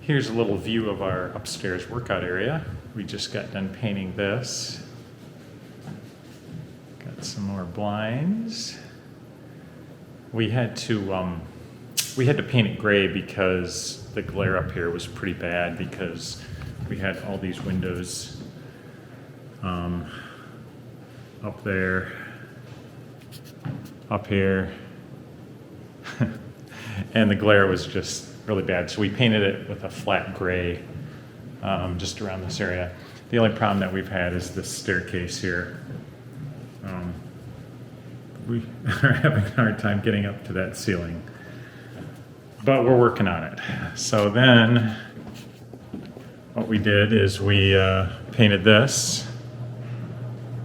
Here's a little view of our upstairs workout area. We just got done painting this. Got some more blinds. We had to paint it gray because the glare up here was pretty bad because we had all these windows up there, up here, and the glare was just really bad. So we painted it with a flat gray just around this area. The only problem that we've had is this staircase here. We are having a hard time getting up to that ceiling, but we're working on it. So then what we did is we painted this.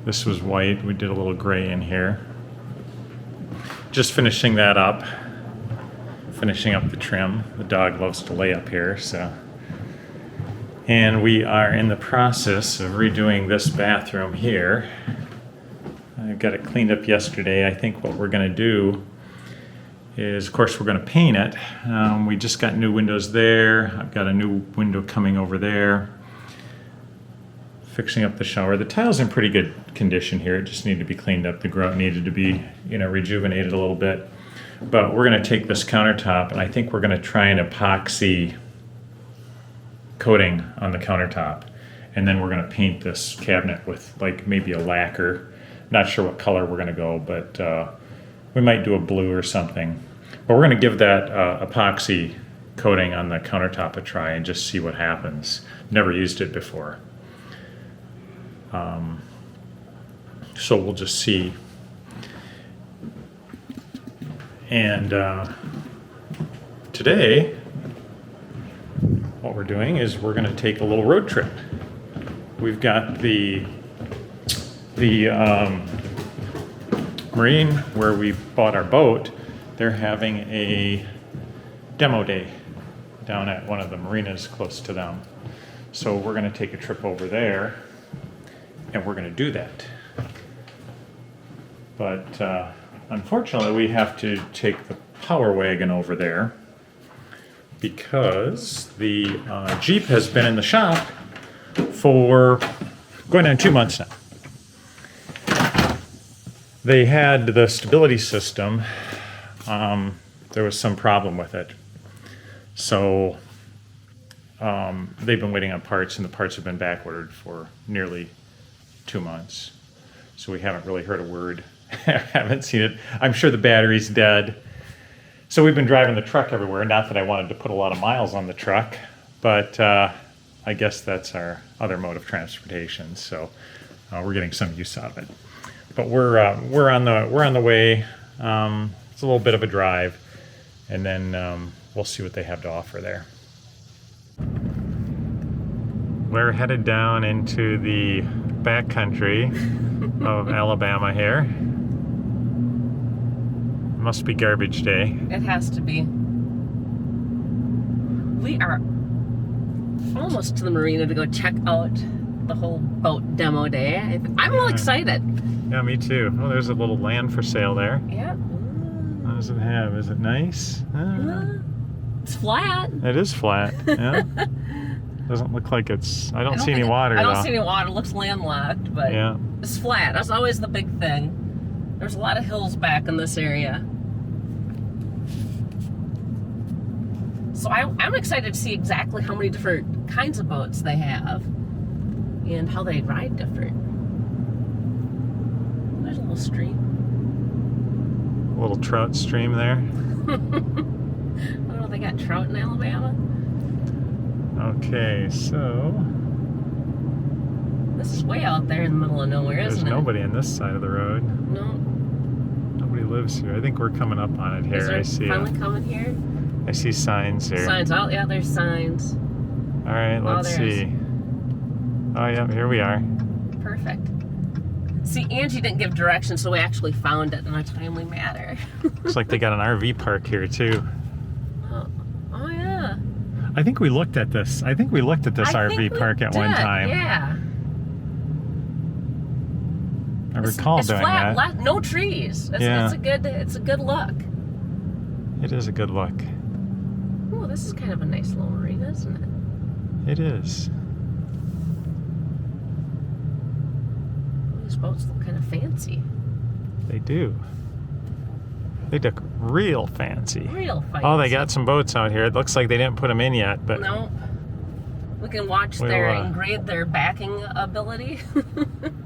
This was white. We did a little gray in here. Just finishing that up. Finishing up the trim. The dog loves to lay up here, so. And we are in the process of redoing this bathroom here. I got it cleaned up yesterday. I think what we're going to do is, of course, we're going to paint it. We just got new windows there. I've got a new window coming over there. Fixing up the shower. The tile's in pretty good condition here. It just needed to be cleaned up. The grout needed to be, rejuvenated a little bit. But we're going to take this countertop, and I think we're going to try an epoxy coating on the countertop. And then we're going to paint this cabinet with like maybe a lacquer. Not sure what color we're going to go, but we might do a blue or something. But we're going to give that epoxy coating on the countertop a try and just see what happens. Never used it before. So we'll just see. And today, what we're doing is we're going to take a little road trip. We've got the marine where we bought our boat. They're having a demo day down at one of the marinas close to them. So we're going to take a trip over there, and we're going to do that. But unfortunately, we have to take the power wagon over there because the Jeep has been in the shop for going on 2 months now. They had the stability system. There was some problem with it. So they've been waiting on parts, and the parts have been back ordered for nearly 2 months. So we haven't really heard a word. Haven't seen it. I'm sure the battery's dead. So we've been driving the truck everywhere. Not that I wanted to put a lot of miles on the truck, but I guess that's our other mode of transportation. So we're getting some use out of it. But we're on the way. It's a little bit of a drive, and then we'll see what they have to offer there. We're headed down into the backcountry of Alabama here. Must be garbage day. It has to be. We are almost to the marina to go check out the whole boat demo day. I'm real excited. Yeah, me too. Oh, there's a little land for sale there. Yeah. What does it have? Is it nice? It's flat. It is flat. Yeah. Doesn't look like it's. I don't see any water. I don't see any water. It looks landlocked, but yeah, it's flat. That's always the big thing. There's a lot of hills back in this area. So I'm excited to see exactly how many different kinds of boats they have and how they ride different. There's a little stream. A little trout stream there. I don't know if they got trout in Alabama. Okay, so this is way out there in the middle of nowhere, isn't it? There's nobody on this side of the road. No. Nobody lives here. I think we're coming up on it here. I see finally coming here? I see signs here. Signs. Oh, yeah, there's signs. All right, let's see. Oh, yeah, here we are. Perfect. See, Angie didn't give directions, so we actually found it in a timely manner. Looks like they got an RV park here, too. Oh, yeah. I think we looked at this. I think we looked at this RV park at one time. Yeah. I recall doing flat, that. No trees. It's a good look. It is a good look. Oh, this is kind of a nice little marina, isn't it? It is. These boats look kind of fancy. They do. They look real fancy. Real fancy. Oh, they got some boats out here. It looks like they didn't put them in yet, but No. We can watch and grade their backing ability.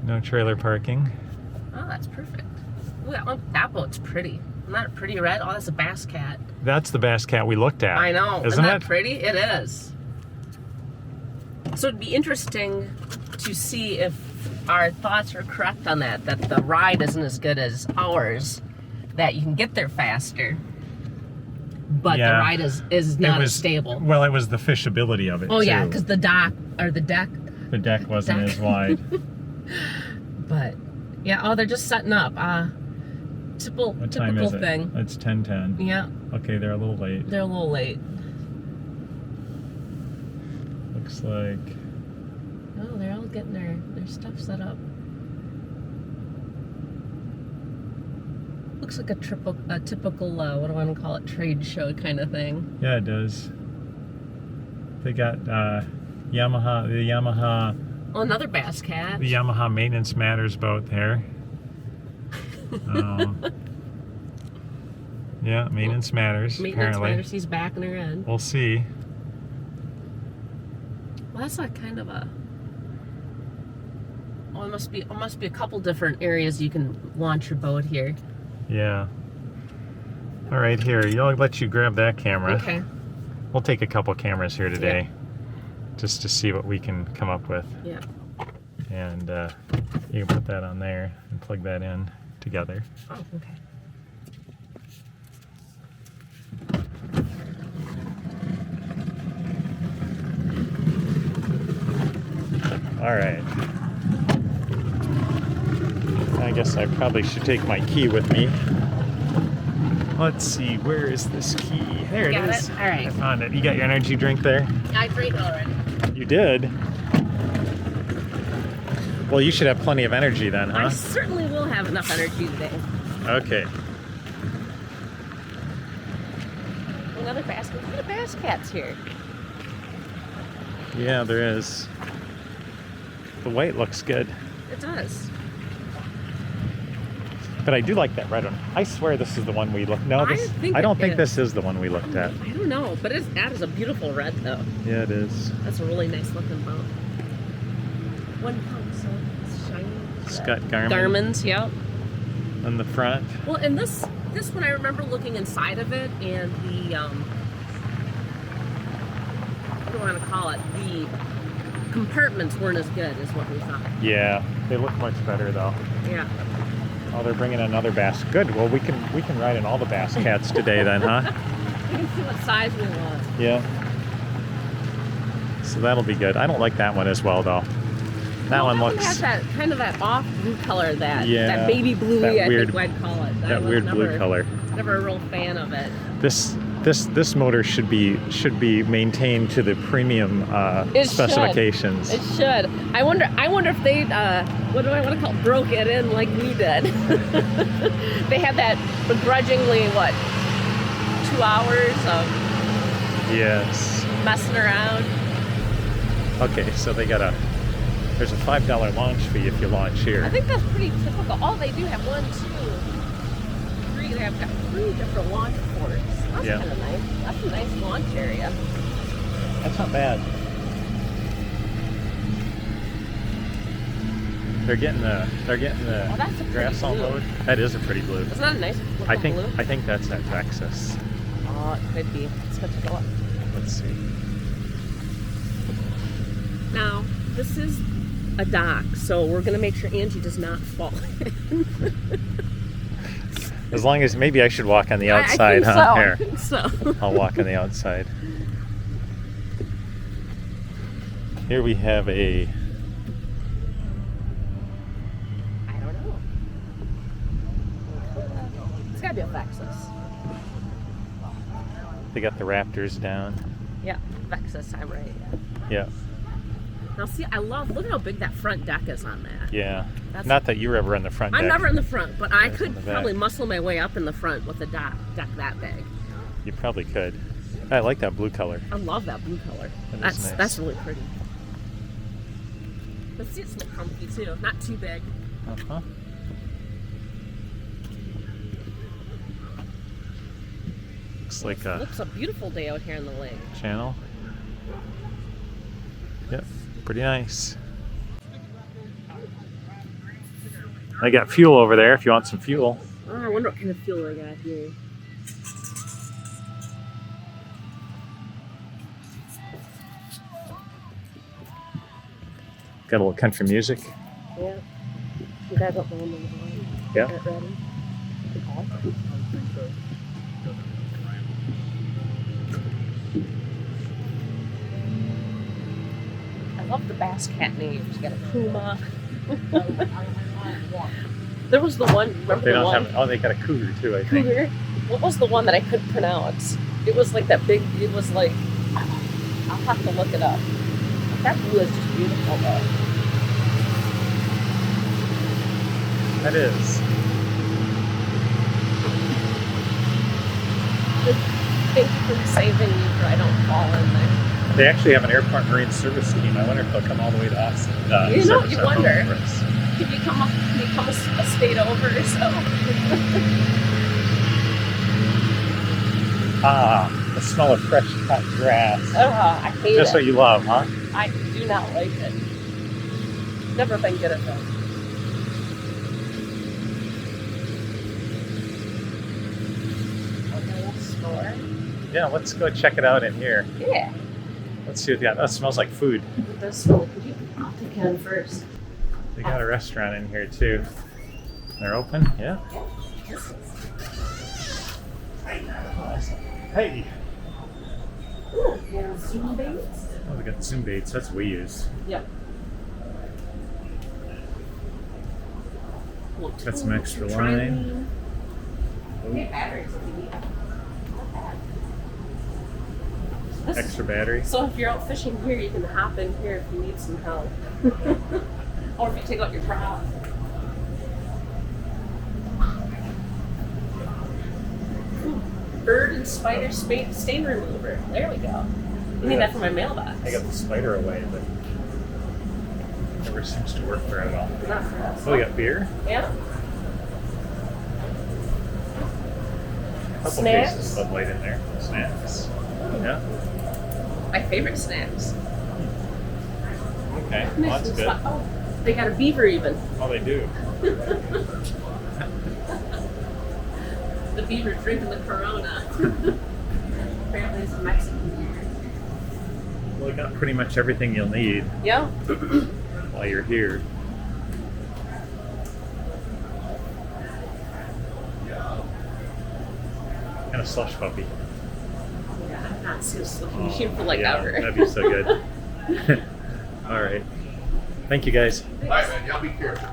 no trailer parking. Oh, that's perfect. Ooh, that boat's pretty. Isn't that pretty red? Oh, that's a bass cat. That's the bass cat we looked at. I know. Isn't that it? pretty? It is. So it'd be interesting to see if our thoughts are correct on that the ride isn't as good as ours, that you can get there faster, but Yeah. the ride is not as stable. Well, it was the fishability of it, Oh, too. yeah, because the deck The deck wasn't as wide. But, yeah, oh, they're just setting up. What time Typical is it? thing. It's 10:10. Yeah, Okay, they're a little late. they're a little late. Looks like... Oh, they're all getting their stuff set up. Looks like a typical, what do I want to call it, trade show kind of thing. Yeah, it does. They got Yamaha... Oh, another bass cat. The Yamaha Maintenance Matters boat there. Yeah, Maintenance Matters, Maintenance apparently. Matters, he's backing her in. We'll see. Well, that's like kind of a... Oh, it must be a couple different areas you can launch your boat here. Yeah. All right, here. I'll let you grab that camera. Okay. We'll take a couple cameras here today, just to see what we can come up with. Yeah. And you can put that on there and plug that in together. Oh, okay. All right. I guess I probably should take my key with me. Let's see, where is this key? There it is. All right. I found it. You got your energy drink there? I drank it already. You did? Well, you should have plenty of energy then, I huh? certainly will have enough energy today. Okay. Another bass cat. Look at the bass cats here. Yeah, there is. The white looks good. It does. But I do like that red one. I swear this is the one we looked. No, I this. think I don't it think is. this is the one we looked at. I don't know, but that is a beautiful red though. Yeah, it is. That's a really nice looking boat. One pump, so it's shiny. It's got Garmin Garmin's, yep. on the front. Well, and this one I remember looking inside of it, and the what do I want to call it? The compartments weren't as good as what we thought. Yeah, they look much better though. Yeah. Oh, they're bringing another bass. Good. Well, we can ride in all the bass cats today then, huh? We can see what size we want. Yeah. So that'll be good. I don't like that one as well though. That one looks has that kind of that off blue color, that baby bluey, that I weird, think I'd call it. That weird blue color. Never a real fan of it. This motor should be maintained to the premium specifications. It should. I wonder if they what do I want to call it, broke it in like we did. They had that begrudgingly 2 hours of messing around. Okay, so there's a $5 launch fee if you launch here. I think that's pretty typical. Oh, they do have 1, 2, 3. They have got 3 different launch ports. That's kind of nice. That's a nice launch area. That's not bad. They're getting the that's a pretty grass all blue. mode. That is a pretty blue. Isn't that a nice looking I blue? think that's that Vexus. Oh, it could be. Let's go take a look. Let's see. Now, this is a dock, so we're going to make sure Angie does not fall in. As long as maybe I should walk on the outside, I think huh? so. Here. I think so. I'll walk on the outside. Here we have a... I don't know. It's got to be a Vexus. They got the Raptors down. Yeah, Vexus, I'm right. Yeah. Now see, look at how big that front deck is on that. Yeah. Not that you're ever in the front deck. I'm never in the front, but I could in the probably back. muscle my way up in the front with a deck that big. You probably could. I like that blue color. I love that blue color. That is nice. That's really pretty. The seats look comfy too. Not too big. Uh-huh. Looks like a Looks a beautiful day out here in the lake. channel. Yep, pretty nice. I got fuel over there if you want some fuel. Oh, I wonder what kind of fuel I got here. Got a little country music. Yeah. You guys up on the line? Yeah. Get ready. I love the bass cat names. You got a puma. There was the one. Remember They the don't one? have. Oh, they got a cougar too. I think. Cougar. What was the one that I couldn't pronounce? It was like that big. It was like. I'll have to look it up. That blue is just beautiful though. That is. Thank you for saving me for I don't fall in there. They actually have an airport marine service scheme. I wonder if they'll come all the way to us. You know, service you our home wonder. for us. Could you come a state over or so? The smell of fresh cut grass. I hate Just it. what you love, huh? I do not like it. Never been good at that. Store. Yeah, let's go check it out in here. Yeah. Let's see what they got. Oh, it smells like food. It does smell. I'll take it in first. They got a restaurant in here too. They're open? Yeah. Hey! Ooh, yeah, Zoom baits. Oh, they got Zoom baits. That's what we use. Yep. Got some extra line. Okay, batteries if you need. This- Extra battery. So if you're out fishing here, you can hop in here if you need some help. Or if you take out your prop. Ooh, bird and spider stain remover. There we go. I need that for my mailbox. I got the spider away, but never seems to work very well. Not for us. Oh, we got beer. Yeah. A couple Snacks. cases of Bud Light in there. Snacks. Yeah. My favorite snacks. Okay. Well, that's good. Oh, they got a beaver even. Oh, they do. The beaver drinking the Corona. Apparently it's Mexican beer. Well, we got pretty much everything you'll need Yeah. while you're here. And a slush puppy. Yeah, I've not seen a slushing machine for like ever. That'd be so good. All right. Thank you, guys. All right, man. Y'all be careful.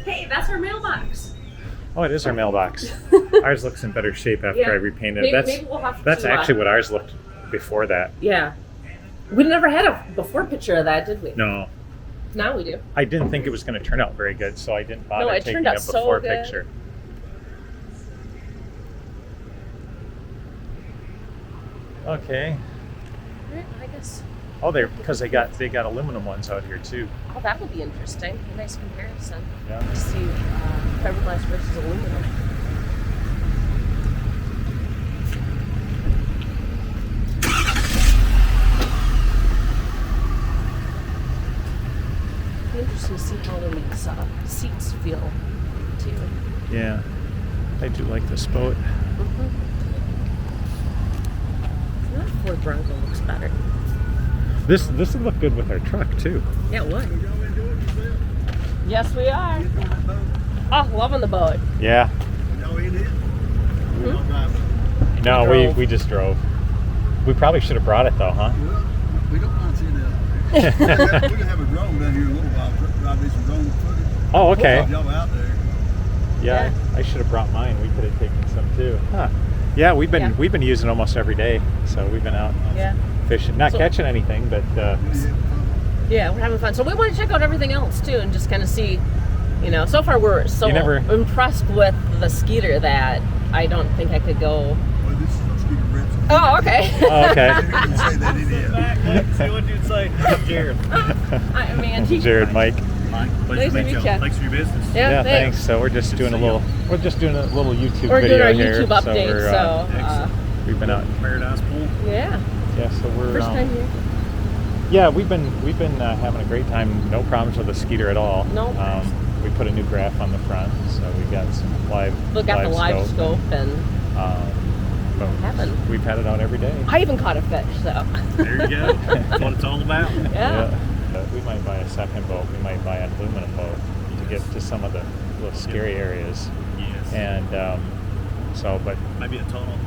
Hey, that's our mailbox. Oh, it is our mailbox. Ours looks in better shape after Yeah. I repainted Maybe, it. maybe we'll have That's to, actually what ours looked before that. Yeah. We never had a before picture of that, did we? No, Now we do. I didn't think it was going to turn out very good, so I didn't bother No, it taking turned out a so before good. picture. Okay. Alright, I guess. Oh, because they got aluminum ones out here too. Oh, that would be interesting. A nice comparison. Yeah. To see fiberglass versus aluminum. Be interesting to see how these seats feel too. Yeah. I do like this boat. That Ford Bronco looks better. This would look good with our truck too. Yeah, it would. Yes, we are. Oh, loving the boat. Yeah. Y'all in it? No, We drove. we just drove. We probably should have brought it though, huh? Well, we don't mind seeing that out there. We're going to have a drone down here in a little while. Drive me some drone footage. Oh, okay. Y'all out there. Yeah, I should have brought mine. We could have taken some too. Huh. Yeah, we've been using it almost every day. So we've been out Yeah. fishing, not So- catching anything, but Yeah, we're having fun. So we want to check out everything else too, and just kind of see. You know, so far we're so You never- impressed with the Skeeter that I don't think I could go. Well, this is no Skeeter Rips. Oh, okay. Oh, okay. You didn't say that in here. See what you'd say. I'm Jared. I'm Angie. Jared, Mike. Mike, Nice to meet ya. Thanks for your business. Yeah, thanks. So we're just doing a little YouTube We're video doing our here. YouTube update, we're, so excellent. we've been out. Paradise Pool. yeah. Yeah, so we're First time here. yeah, we've been having a great time. No problems with the Skeeter at all. No. We put a new graph on the front, so we got some live. We got the live scope and But Heaven. we've had it out every day. I even caught a fish, so. There you go. That's what it's all about. Yeah. We might buy a second boat. We might buy an aluminum boat to get to some of the little scary areas. Yes. And but Maybe a tunnel.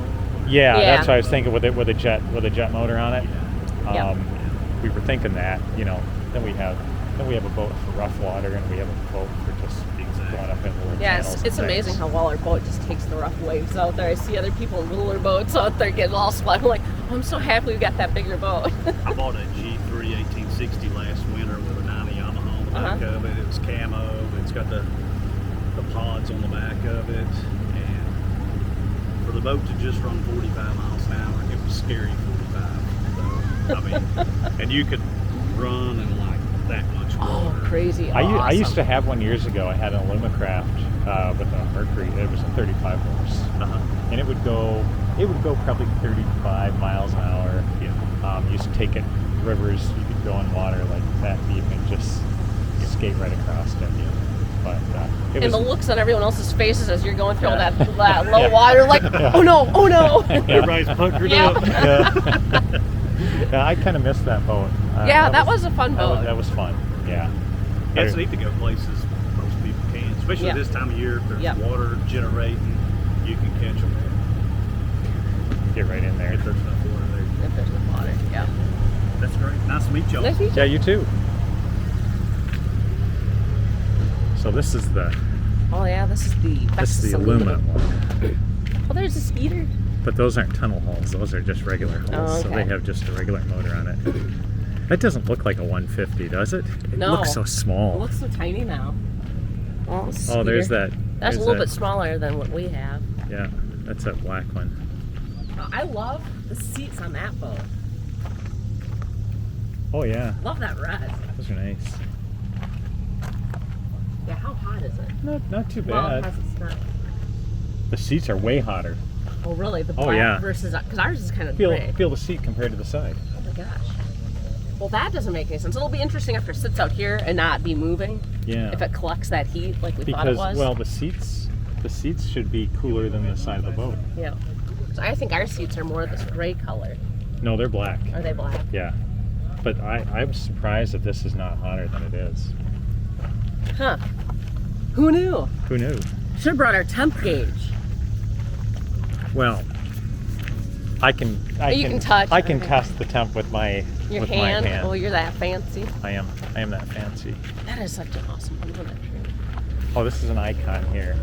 yeah, Yeah. that's what I was thinking with a jet motor on it. Yeah. We were thinking that, then we have a boat for rough water, and we have a boat for just going up in little Yeah, channels and it's amazing things. how well our boat just takes the rough waves out there. I see other people in littler boats out there getting all splat. I'm like, oh, I'm so happy we got that bigger boat. I bought a G3 1860 last winter with a 90 Yamaha on the back of it. It was camo. It's got the pods on the back of it. And for the boat to just run 45 miles an hour, it was scary 45. So, I mean, and you could run in like that much water. Oh, crazy. I used to Awesome. have one years ago. I had an Alumacraft with a Mercury. It was a 35 horse, and it would go probably 35 miles an hour. Yeah. Used to take it rivers. You could go in water like that deep and just skate right across it. But it And was the looks on everyone else's faces as you're going through all Yeah. that low Yeah. water, like, oh no, oh no. Everybody's puckered Yeah. up. yeah, I kind of missed that boat. Yeah, that was a fun boat. That was fun. Yeah. It's neat to go places most people can, especially Yeah. this time of year. If there's Yeah. water generating, you can catch them Get right in there. if there's enough water there. If there's no water, yeah. That's great. Nice to meet y'all. Nice to meet you. Yeah, you too. So this is the Oh yeah, this is the Vexus aluminum one. Oh, there's a Skeeter. But those aren't tunnel holes. Those are just regular holes. Oh, So okay. they have just a regular motor on it. That doesn't look like a 150, does it? It No. looks so small. It looks so tiny now. Oh, Oh, there's that. That's there's a little that- bit smaller than what we have. Yeah, that's that black one. I love the seats on that boat. Oh yeah, Love that red. those are nice. Yeah, how hot is it? Not too Well, bad. it's not. The seats are way hotter. Oh, really? The Oh, black yeah. versus because ours is kind of gray. Feel the seat compared to the side. Oh my gosh. Well, that doesn't make any sense. It'll be interesting after it sits out here and not be moving. Yeah. If it collects that heat like we thought it Because was. well, the seats should be cooler than the side of the boat. Yeah. So I think our seats are more this gray color. No, they're black. Are they black? Yeah. But I'm surprised that this is not hotter than it is. Huh. Who knew? Who knew? Should have brought our temp gauge. Well, I can touch. I can Okay. test the temp with my Your with hand? my hand. Oh, you're that fancy. I am that fancy. That is such an awesome one, isn't it? Oh, this is an icon here.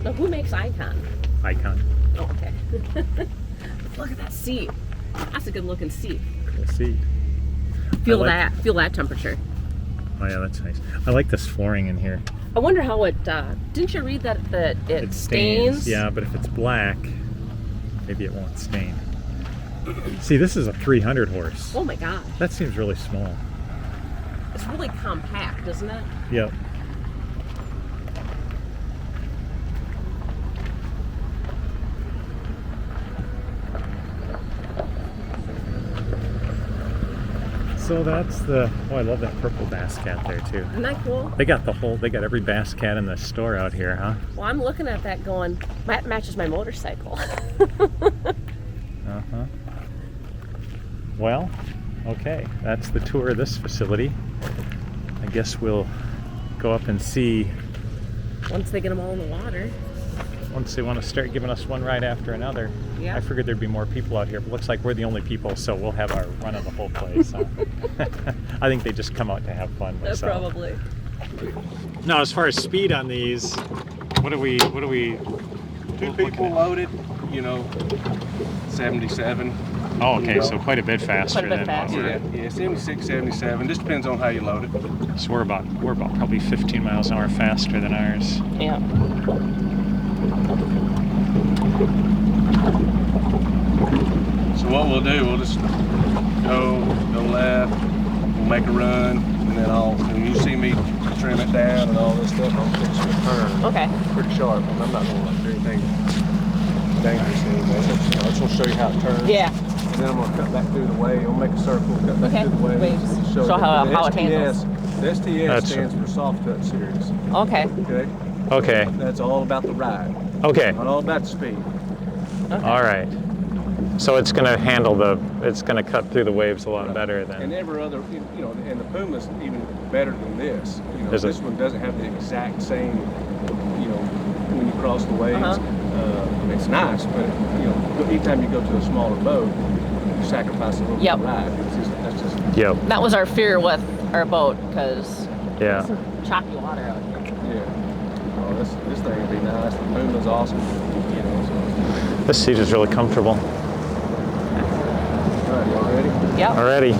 Now, who makes Icon? Icon. Oh, okay. Look at that seat. That's a good looking seat. We'll see. Feel I like- that. Feel that temperature. Oh yeah, that's nice. I like this flooring in here. I wonder how it. Didn't you read that it stains? Yeah, but if it's black, maybe it won't stain. See, this is a 300 horse. Oh my gosh. That seems really small. It's really compact, isn't it? Yep. So that's the. Oh, I love that purple bass cat there too. Isn't that cool? They got every bass cat in the store out here, huh? Well, I'm looking at that going, that matches my motorcycle. Uh-huh. Well, okay, that's the tour of this facility. I guess we'll go up and see Once they get them all in the water. once they want to start giving us one ride after another. Yeah. I figured there'd be more people out here, but looks like we're the only people, so we'll have our run of the whole place. Huh? I think they just come out to have fun. myself. Probably. Now, as far as speed on these, what are we? Two people loaded, 77. Oh, okay, so quite a bit faster Quite a bit than faster. what Yeah, 76, 77. Just depends on how you load it. So we're about probably 15 miles an hour faster than ours. Yeah. So what we'll do, we'll just go left, we'll make a run, and then when you see me trim it down and all this stuff, I'll fix you a turn. Okay. Pretty sharp, and I'm not gonna do anything dangerous anyway. I just want to show you how it turns. Yeah. And then I'm gonna cut back through the wave. I'll make a circle, cut back Okay. through the wave. Wait, just show how it handles. The STS That's stands for soft cut series. Okay. Okay. Okay. That's all about the ride, Okay. not all about the speed. All right. So it's going to it's going to cut through the waves a lot better And than. every other, and the Puma's even better than this. Is it? This one doesn't have the exact same, when you cross the waves. It's nice, but anytime you go to a smaller boat, you sacrifice a little bit Yep. of ride. That's just. Yep. That was our fear with our boat because Yeah. some choppy water out here. Yeah. Oh, this thing would be nice. The Puma's awesome. So. This seat is really comfortable. All right, y'all ready? Yep. Already.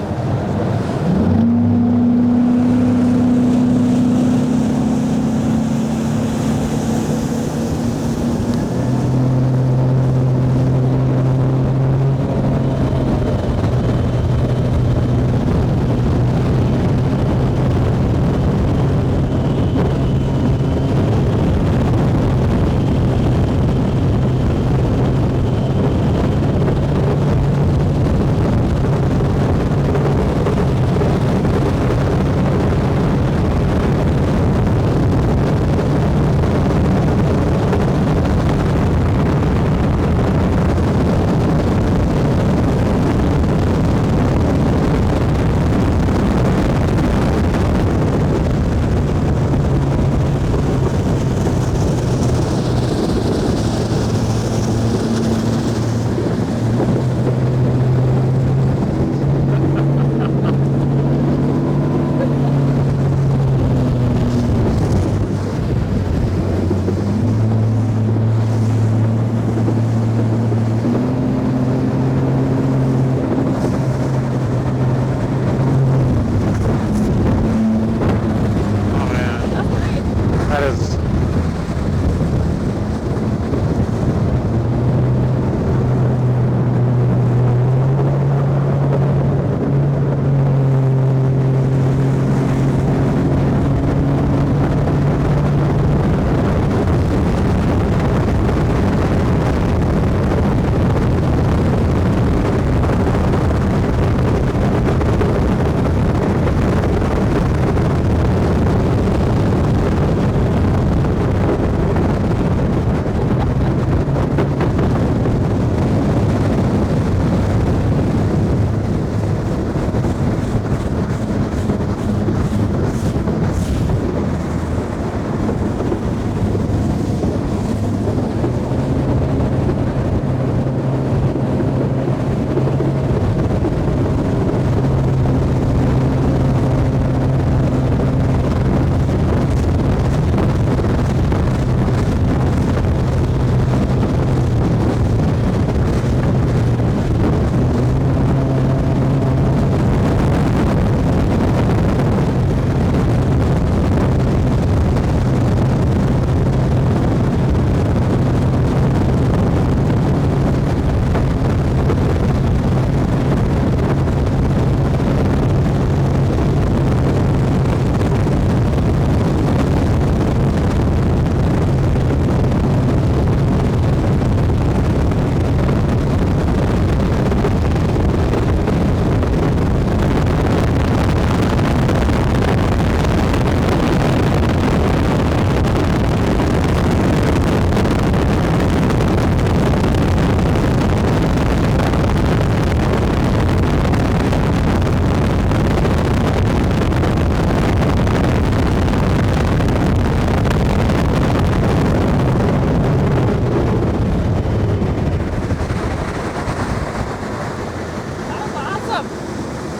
That is.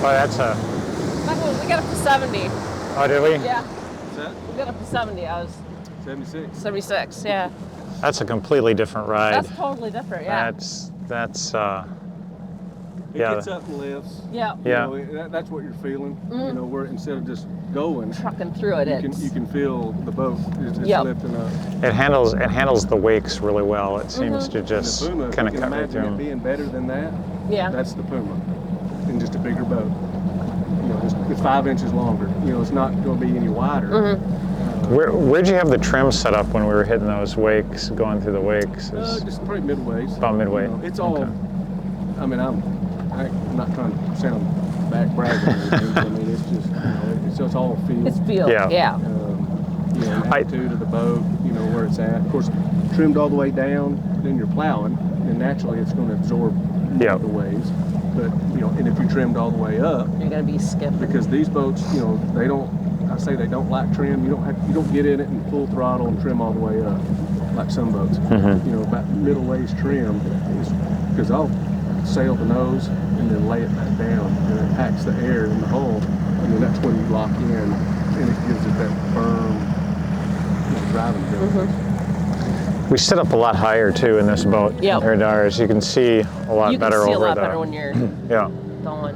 Oh, that's a. We got up to 70. Oh, did we? Yeah. What's that? We got up to 70. I was 76. 76. Yeah. That's a completely different ride. That's totally different. Yeah. That's It Yeah. gets up and lifts. Yeah. Yeah. You know, that's what you're feeling. You know, where instead of just going, Trucking through it. you can feel the boat is Yep. lifting up. It handles the wakes really well. It seems to And just the Puma, if kind you of can cut right through imagine it them. being better than that, Yeah. that's the Puma, in just a bigger boat. You know, it's 5 inches longer. You know, it's not going to be any wider. Where'd you have the trim set up when we were hitting those wakes, going through the wakes? Just probably midways. About midway. You know, it's all. Okay. I mean, I'm not trying to sound back bragging or anything. I mean, it's just, you know, it's just all feel. It's feel. Yeah. Yeah. You know, the attitude of the boat, you know, where it's at. Of course, trimmed all the way down, then you're plowing, and naturally it's going to absorb more Yeah. of the waves. But, you know, and if you trimmed all the way up, You're gonna be skipping. because these boats, you know, they don't, I say they don't like trim. You don't get in it and full throttle and trim all the way up like some boats. You know, about middle ways trim is because I'll sail the nose and then lay it back down, and it packs the air in the hull, and then that's when you lock in, and it gives it that firm, you know, driving ability. We sit up a lot higher too in this boat Yep. compared to ours. You can see a lot You can better see a over lot the. better when you're Yeah. going.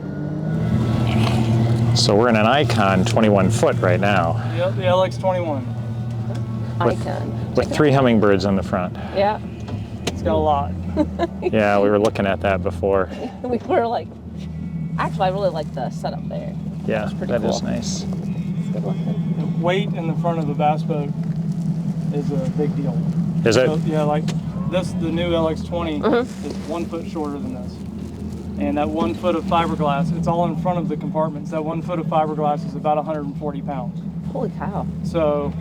So we're in an Icon 21 foot right now Yep, the LX21. Icon. with 3 hummingbirds on the front. Yeah. It's got a lot. Yeah, we were looking at that before. We were like, actually, I really like the setup there. Yeah, pretty that is cool. nice. It's good looking. The weight in the front of the bass boat is a big deal. Is it? So, yeah, like this, the new LX20 is 1 foot shorter than this. And that 1 foot of fiberglass, it's all in front of the compartments. That 1 foot of fiberglass is about 140 pounds. Holy cow. So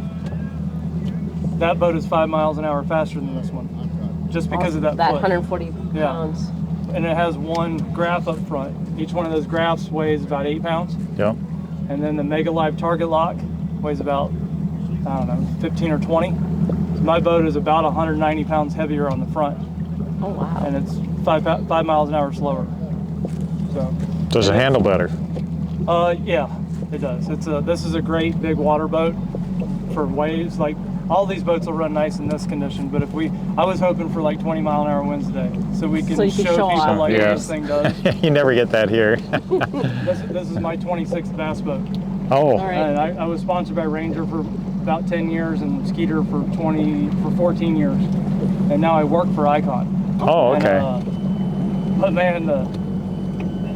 that boat is 5 miles an hour faster than this one, just because of that That foot. 140 Yeah. pounds. And it has one graph up front. Each one of those graphs weighs about 8 pounds. Yep. And then the Mega Live Target Lock weighs about, I don't know, 15 or 20. So my boat is about 190 pounds heavier on the front, Oh, wow. and it's 5 miles an hour slower. So, Does it handle better? yeah, it does. This is a great big water boat for waves. Like all these boats will run nice in this condition, but I was hoping for like 20 mile an hour winds today, so we can So you can show show people off. like Yeah. what this thing does. You never get that here. This is my 26th bass boat. Oh, All right. And I was sponsored by Ranger for about 10 years and Skeeter for 14 years, and now I work for Icon. oh, okay. And, but man,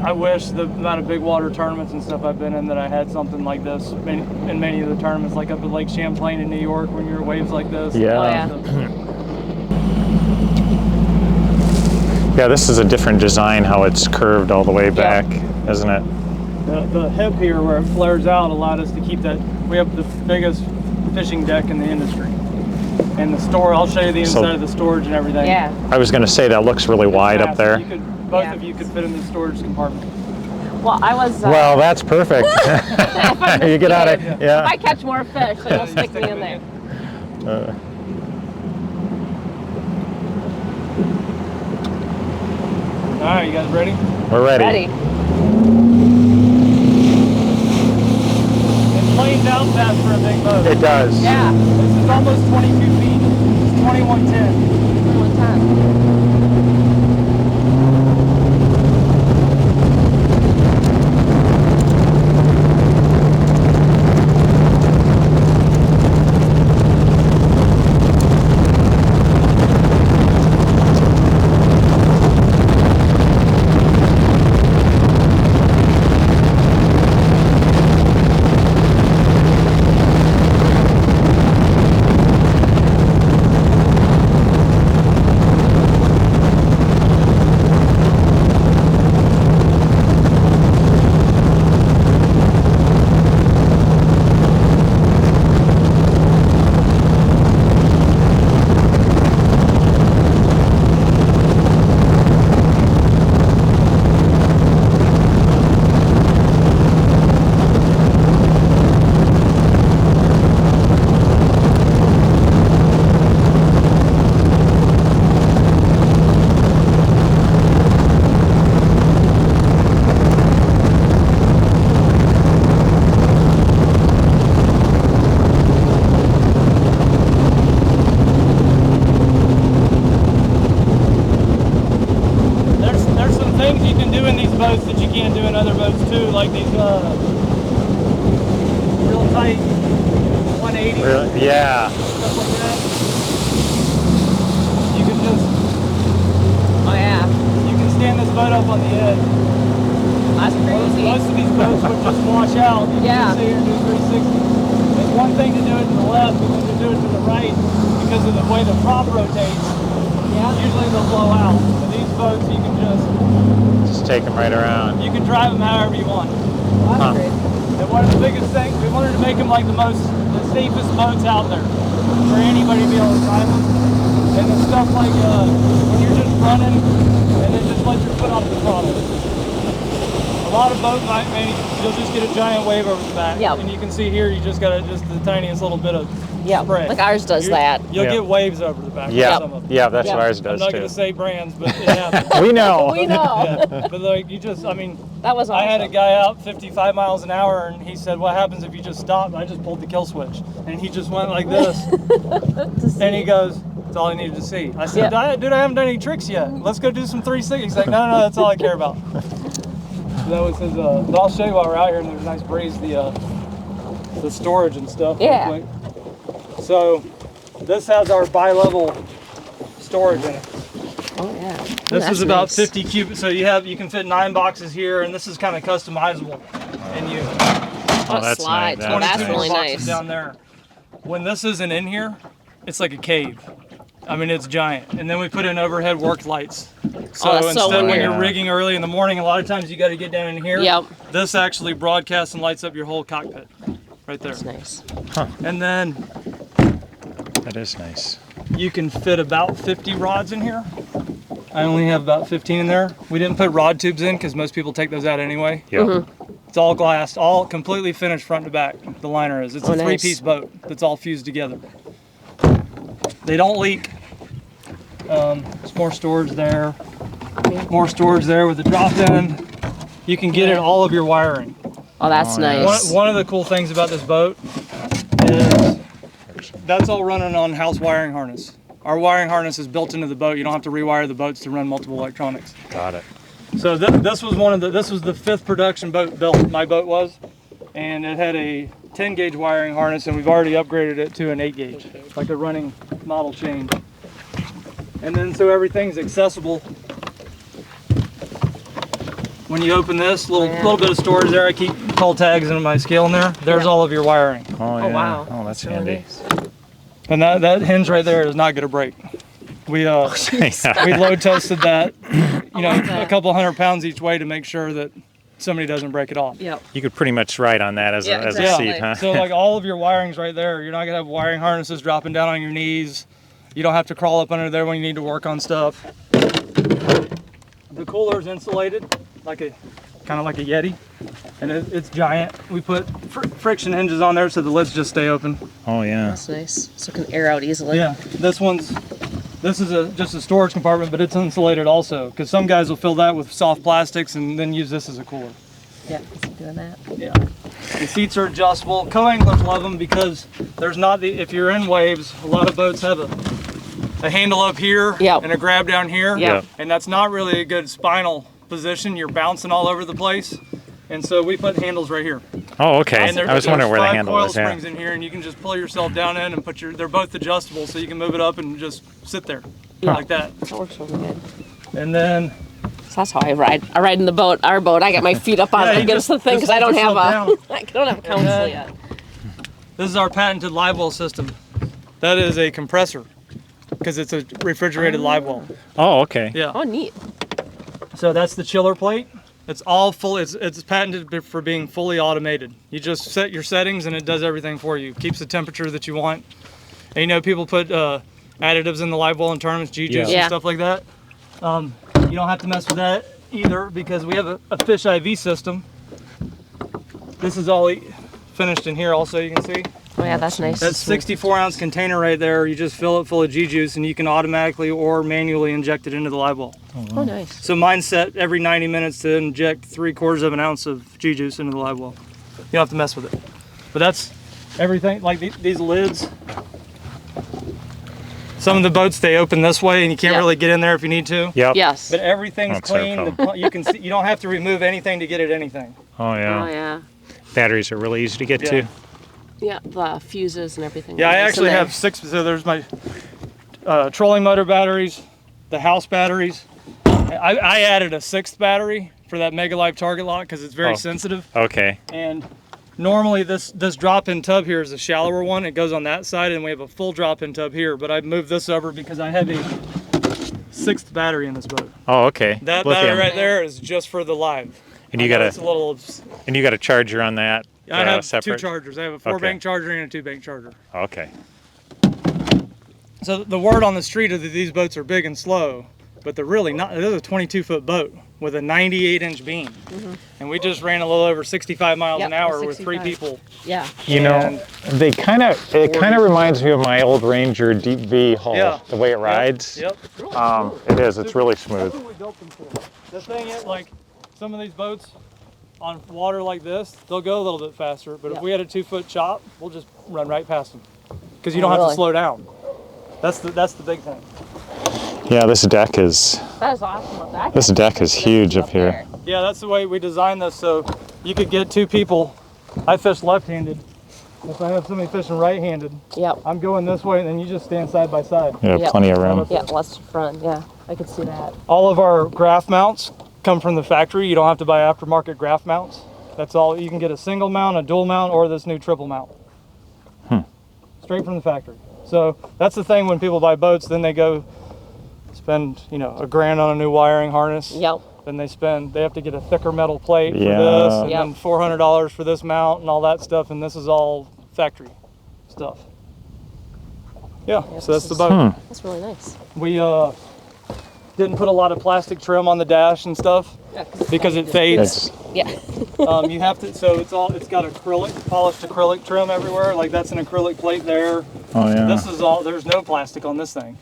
I wish the amount of big water tournaments and stuff I've been in that I had something like this in many of the tournaments, like up at Lake Champlain in New York when you're waves like this. Yeah. Oh, yeah. Yeah, this is a different design, how it's curved all the way back, isn't it? The hip here where it flares out allowed us to keep that. We have the biggest fishing deck in the industry. And the store, I'll show you the inside of the storage and everything. Yeah. I was going to say that looks really wide up there. Both Yeah. of you could fit in the storage compartment. Well, I was. Well, that's perfect. You get out of If yeah. I catch more fish, then you'll stick me in there. All right, you guys ready? We're ready. Ready. It planes out fast for a big boat. It does. Yeah. This is almost 22 feet. It's 2110. One time. things you can do in these boats that you can't do in other boats too, like these real tight 180 Really? Yeah. stuff like that. You can just Oh yeah, you can stand this boat up on the edge. that's crazy. Most of these boats would just wash out. You Yeah. can sit here and do 360. It's one thing to do it to the left, and then to do it to the right because of the way the prop rotates. Yeah. Usually they'll blow out. But these boats, you can Just take them right around. you can drive them however you want. Well, that's Huh. great. And one of the biggest things, we wanted to make them like the safest boats out there for anybody to be able to drive them. And the stuff like when you're just running and then just let your foot off the throttle. A lot of boats, you'll just get a giant wave over the back. Yep. And you can see here, you just got just the tiniest little bit of Yeah, spray. like ours does that. You'll Yeah. get waves over the back. Yeah, On some of them. yeah, that's Yeah. what ours I'm does not too. going to say brands, but it happens. We know. We know. Yeah. But like you just, I mean, That was awesome. I had a guy out 55 miles an hour, and he said, "What happens if you just stop?" I just pulled the kill switch, and he just went like this. And he goes, "That's all I needed to see." I said, "Dude, I haven't done any tricks yet. Let's go do some 360." He's like, "No, that's all I care about." So that was his. But I'll show you while we're out here, and there's a nice breeze. The storage and stuff. real Yeah. quick. So this has our bi-level storage in it. Oh yeah. This That's is about nice. 50 cubic, so you can fit 9 boxes here, and this is kind of customizable. And you Oh, that's slides. nice. Well, that's 22 really boxes nice. down there. When this isn't in here, it's like a cave. I mean, it's giant. And then we put in overhead work lights. So that's so instead, when weird. you're rigging early in the morning, a lot of times you got to get down in here. Yep. This actually broadcasts and lights up your whole cockpit, right there. That's nice. And then That is nice. you can fit about 50 rods in here. I only have about 15 in there. We didn't put rod tubes in because most people take those out anyway. Yeah. Mm-hmm. It's all glass, all completely finished front to back. The liner is. It's Oh, a nice. 3-piece boat that's all fused together. They don't leak. There's more storage there. More storage there with the drop-in. You can get in all of your wiring. Oh, that's Oh, yeah. nice. One of the cool things about this boat is that's all running on house wiring harness. Our wiring harness is built into the boat. You don't have to rewire the boats to run multiple electronics. Got it. So this was this was the 5th production boat built. My boat was, and it had a 10 gauge wiring harness, and we've already upgraded it to an 8 gauge, like a running model chain. And then so everything's accessible. When you open this, little bit of storage there. I keep call tags in my scale in there. There's all of your wiring. Oh, yeah. wow. Oh, that's Really handy. nice. And that hinge right there is not going to break. We we load tested that, a couple 100 pounds each way to make sure that somebody doesn't break it off. Yep. You could pretty much ride on that as Yeah, a exactly. seat, huh? So like all of your wiring's right there. You're not gonna have wiring harnesses dropping down on your knees. You don't have to crawl up under there when you need to work on stuff. The cooler's insulated, kind of like a Yeti, and it's giant. We put friction hinges on there so the lids just stay open. Oh, yeah. That's nice. So it can air out easily. Yeah, this is just a storage compartment, but it's insulated also, because some guys will fill that with soft plastics and then use this as a cooler. Yeah, keep doing that. Yeah. The seats are adjustable. Co-anglers love them because there's not if you're in waves, a lot of boats have a handle up here Yep. and a grab down here. Yep. And that's not really a good spinal position. You're bouncing all over the place. And so we put handles right here. Oh, okay. And I was wondering where the handle coil was. Yeah. springs in here, and you can just pull yourself down in and they're both adjustable, so you can move it up and just sit there like that. That works really good. And then So that's how I ride. I ride in the boat, our boat. I got my feet up on Yeah, you against just- the thing just because I don't hold have yourself I don't have a console yet. this is our patented Livewell system. That is a compressor because it's a refrigerated Livewell. Oh, okay. Yeah. Oh, neat. So that's the chiller plate. It's all full. It's patented for being fully automated. You just set your settings and it does everything for you. Keeps the temperature that you want. And people put additives in the Livewell in tournaments, G-juice Yeah. and stuff like that. You don't have to mess with that either because we have a fish IV system. This is all finished in here also, you can see. Oh yeah, that's nice. That 64-ounce container right there, you just fill it full of G-juice and you can automatically or manually inject it into the Livewell. Oh, nice. So mine's set every 90 minutes to inject 3/4 of an ounce of G-juice into the Livewell. You don't have to mess with it. But that's everything, like these lids. Some of the boats, they open this way and you can't Yep. really get in there if you need to. Yep. Yes. But everything's That's our clean. problem. You can see, you don't have to remove anything to get at anything. Oh yeah. Oh yeah. Batteries are really easy to get Yeah. to. Yeah, the fuses and everything. Yeah, I Nice in actually there. have 6. So there's my trolling motor batteries, the house batteries. I added a 6th battery for that Mega Life target lock because it's very Oh. sensitive. Okay. And normally this drop-in tub here is a shallower one. It goes on that side, and we have a full drop-in tub here. But I moved this over because I have a 6th battery in this boat. Oh, okay. That Lithium. battery right there is just for the live. And you I know got it's a little. a charger on that. I have separate. 2 chargers. I have a 4-bank charger and a 2-bank charger. Okay. So the word on the street is that these boats are big and slow, but they're really not. This is a 22-foot boat with a 98-inch beam, and we just ran a little over 65 miles Yep, an hour with 3 65. people. Yeah. You know, And- it kind of reminds me of my old Ranger Deep V hull. Yeah. The way it rides. Yep. It is. It's really smooth. That's what we built them for. The thing is, like, some of these boats on water like this, they'll go a little bit faster, but Yep. if we had a 2-foot chop, we'll just run right past them because you don't Oh, have really? to slow down. That's the big thing. Yeah, this deck is That is awesome. Up there. This deck is huge up here. there. Yeah, that's the way we designed this, so you could get 2 people. I fish left-handed. If I have somebody fishing right-handed, Yep. I'm going this way, and then you just stand side by side. Yeah, Yep. plenty of room. Yeah, less front. Yeah, I could see that. All of our graph mounts come from the factory. You don't have to buy aftermarket graph mounts. That's all. You can get a single mount, a dual mount, or this new triple mount. Straight from the factory. So that's the thing when people buy boats, then they go spend, $1,000 on a new wiring harness. Yep. Then they have to get a thicker metal plate for Yeah. this, and Yep. then $400 for this mount and all that stuff, and this is all factory stuff. Yeah, Yep, so that's the this boat. That's really nice. We didn't put a lot of plastic trim on the dash and stuff Yeah, because it fades. Yeah. You have to, so it's got polished acrylic trim everywhere. Like that's an acrylic plate there. Oh yeah. This is all, there's no plastic on this thing.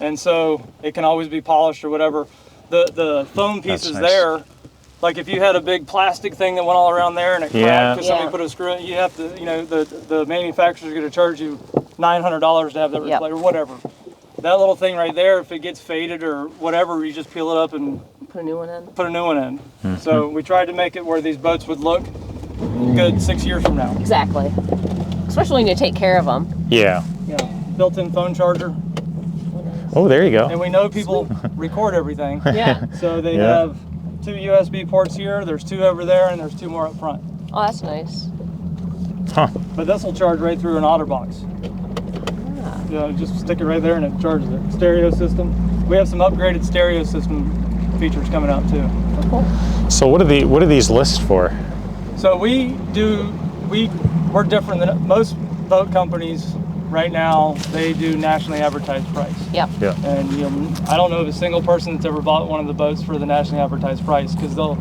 And so it can always be polished or whatever. The foam pieces nice. there, like if you had a big plastic thing that went all around there and it Yeah. cracked because Yeah. somebody put a screw in, you have to, the manufacturer's gonna charge you $900 to have that Yep. replaced or whatever. That little thing right there, if it gets faded or whatever, you just peel it up and Put a new one in. put a new one in. So we tried to make it where these boats would look good 6 years from now. Exactly. Especially when you take care of them. Yeah. Built-in phone charger. Oh, there you go. And we know people record everything. Yeah. So they Yeah. have 2 USB ports here, there's 2 over there, and there's 2 more up front. Oh, that's nice. Huh. But this will charge right through an OtterBox. Just stick it right there and it charges it. Stereo system. We have some upgraded stereo system features coming out too. So what do these list for? So we're different than most boat companies right now. They do nationally advertised price. Yep. Yeah. And I don't know of a single person that's ever bought one of the boats for the nationally advertised price because they'll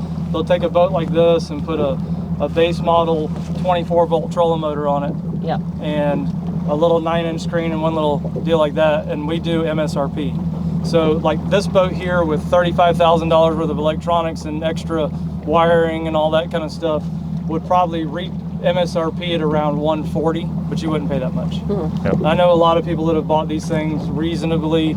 take a boat like this and put a base model 24-volt trolling motor on it Yep. and a little 9-inch screen and one little deal like that, and we do MSRP. So like this boat here with $35,000 worth of electronics and extra wiring and all that kind of stuff would probably reach MSRP at around 140, but you wouldn't pay that much. Yep. I know a lot of people that have bought these things reasonably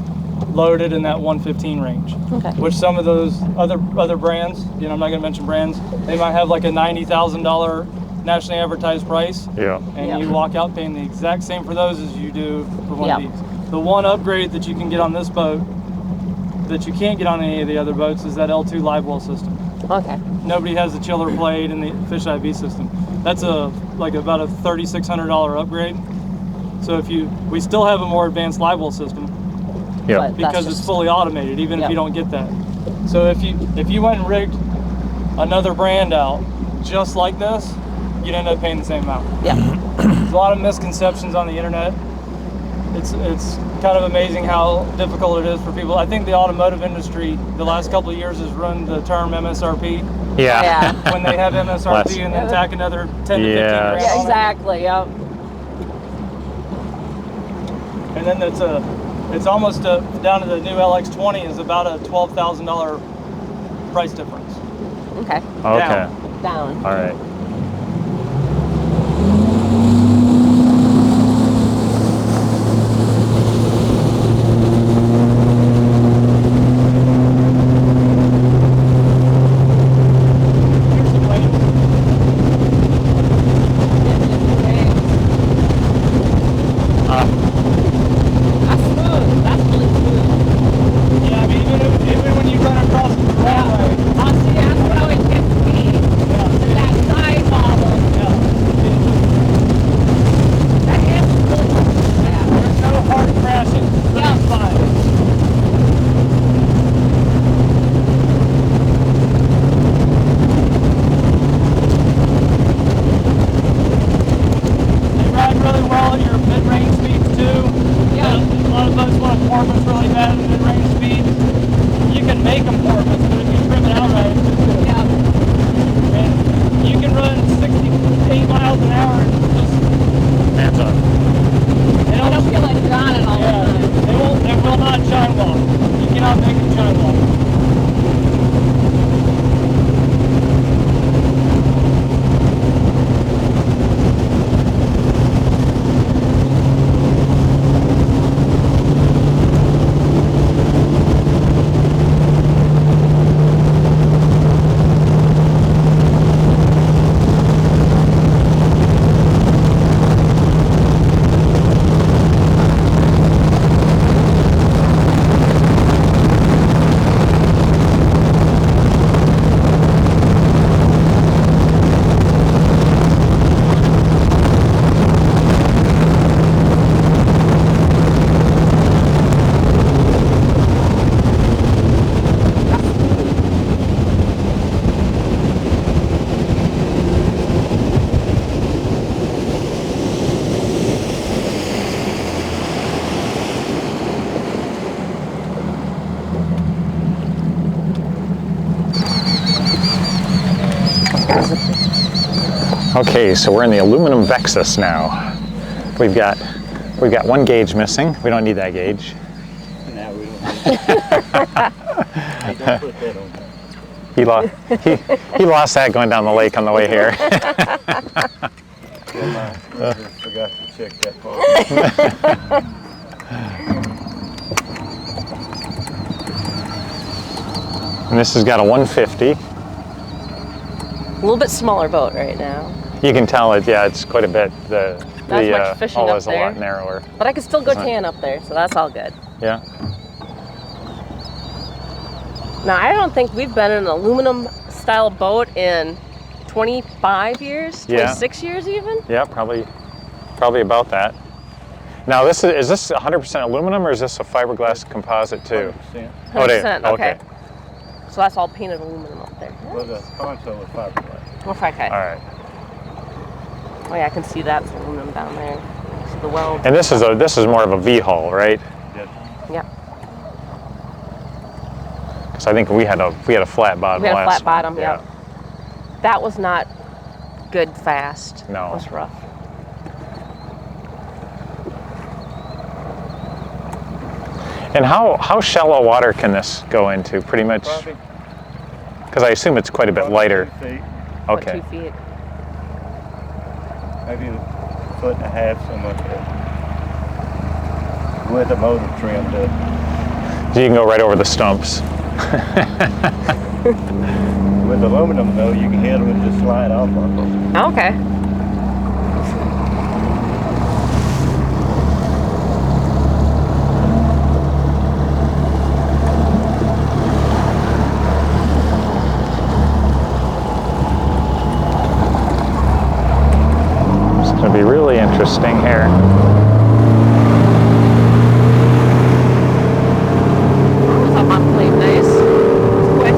loaded in that 115 range. Okay. Which some of those other brands, I'm not gonna mention brands, they might have like a $90,000 nationally advertised price. Yeah. And Yeah. you walk out paying the exact same for those as you do for one of Yeah. these. The one upgrade that you can get on this boat that you can't get on any of the other boats is that L2 Livewell system. Okay. Nobody has the chiller blade and the fish IV system. That's about a $3,600 upgrade. So we still have a more advanced Livewell system Yeah. But- because That's it's just- fully automated, even if Yep. you don't get that. So if you went and rigged another brand out just like this, you'd end up paying the same amount. Yeah. There's a lot of misconceptions on the internet. It's kind of amazing how difficult it is for people. I think the automotive industry the last couple of years has ruined the term MSRP Yeah. Yeah. when they have MSRP Less. and then tack another 10 to 15 Yes. grand Yeah, on it. exactly. Yep. And then it's almost down to the new LX20 is about a $12,000 price difference. Okay. Okay. Down. All right. Okay, so we're in the aluminum Vexus now. We've got one gauge missing. We don't need that gauge. Now we don't. Hey, don't put that on there. He lost that going down the lake on the way here. I forgot to check that part. And this has got a 150. A little bit smaller boat right now. You can tell it, yeah, it's quite a bit. The much fishing hull up is a there. lot narrower. But I can still go Isn't it? tan up there, so that's all good. Yeah. Now, I don't think we've been in an aluminum style boat in 25 years, Yeah. 26 years even. Yeah, probably about that. Now, is this 100% aluminum or is this a fiberglass composite too? 100%. Oh, it is. 100%, okay. So that's all painted aluminum up there. Well, the console is fiberglass. Okay. All right. Oh yeah, I can see that's aluminum down there. So the weld. And this is more of a V hull, right? Yes. Yeah. Because I think we had a flat bottom. We had a last flat bottom. one. Yep. That was not good fast. No. It was rough. And how shallow water can this go into? Pretty much. Probably Because I assume it's quite a bit lighter. 2 feet, What, Okay. 2 feet. maybe a foot and a half, something like that. With the motor trimmed up. So you can go right over the stumps. With aluminum though, you can hit them and just slide off on them. Okay. It's going to be really interesting here. That one played nice. Quick.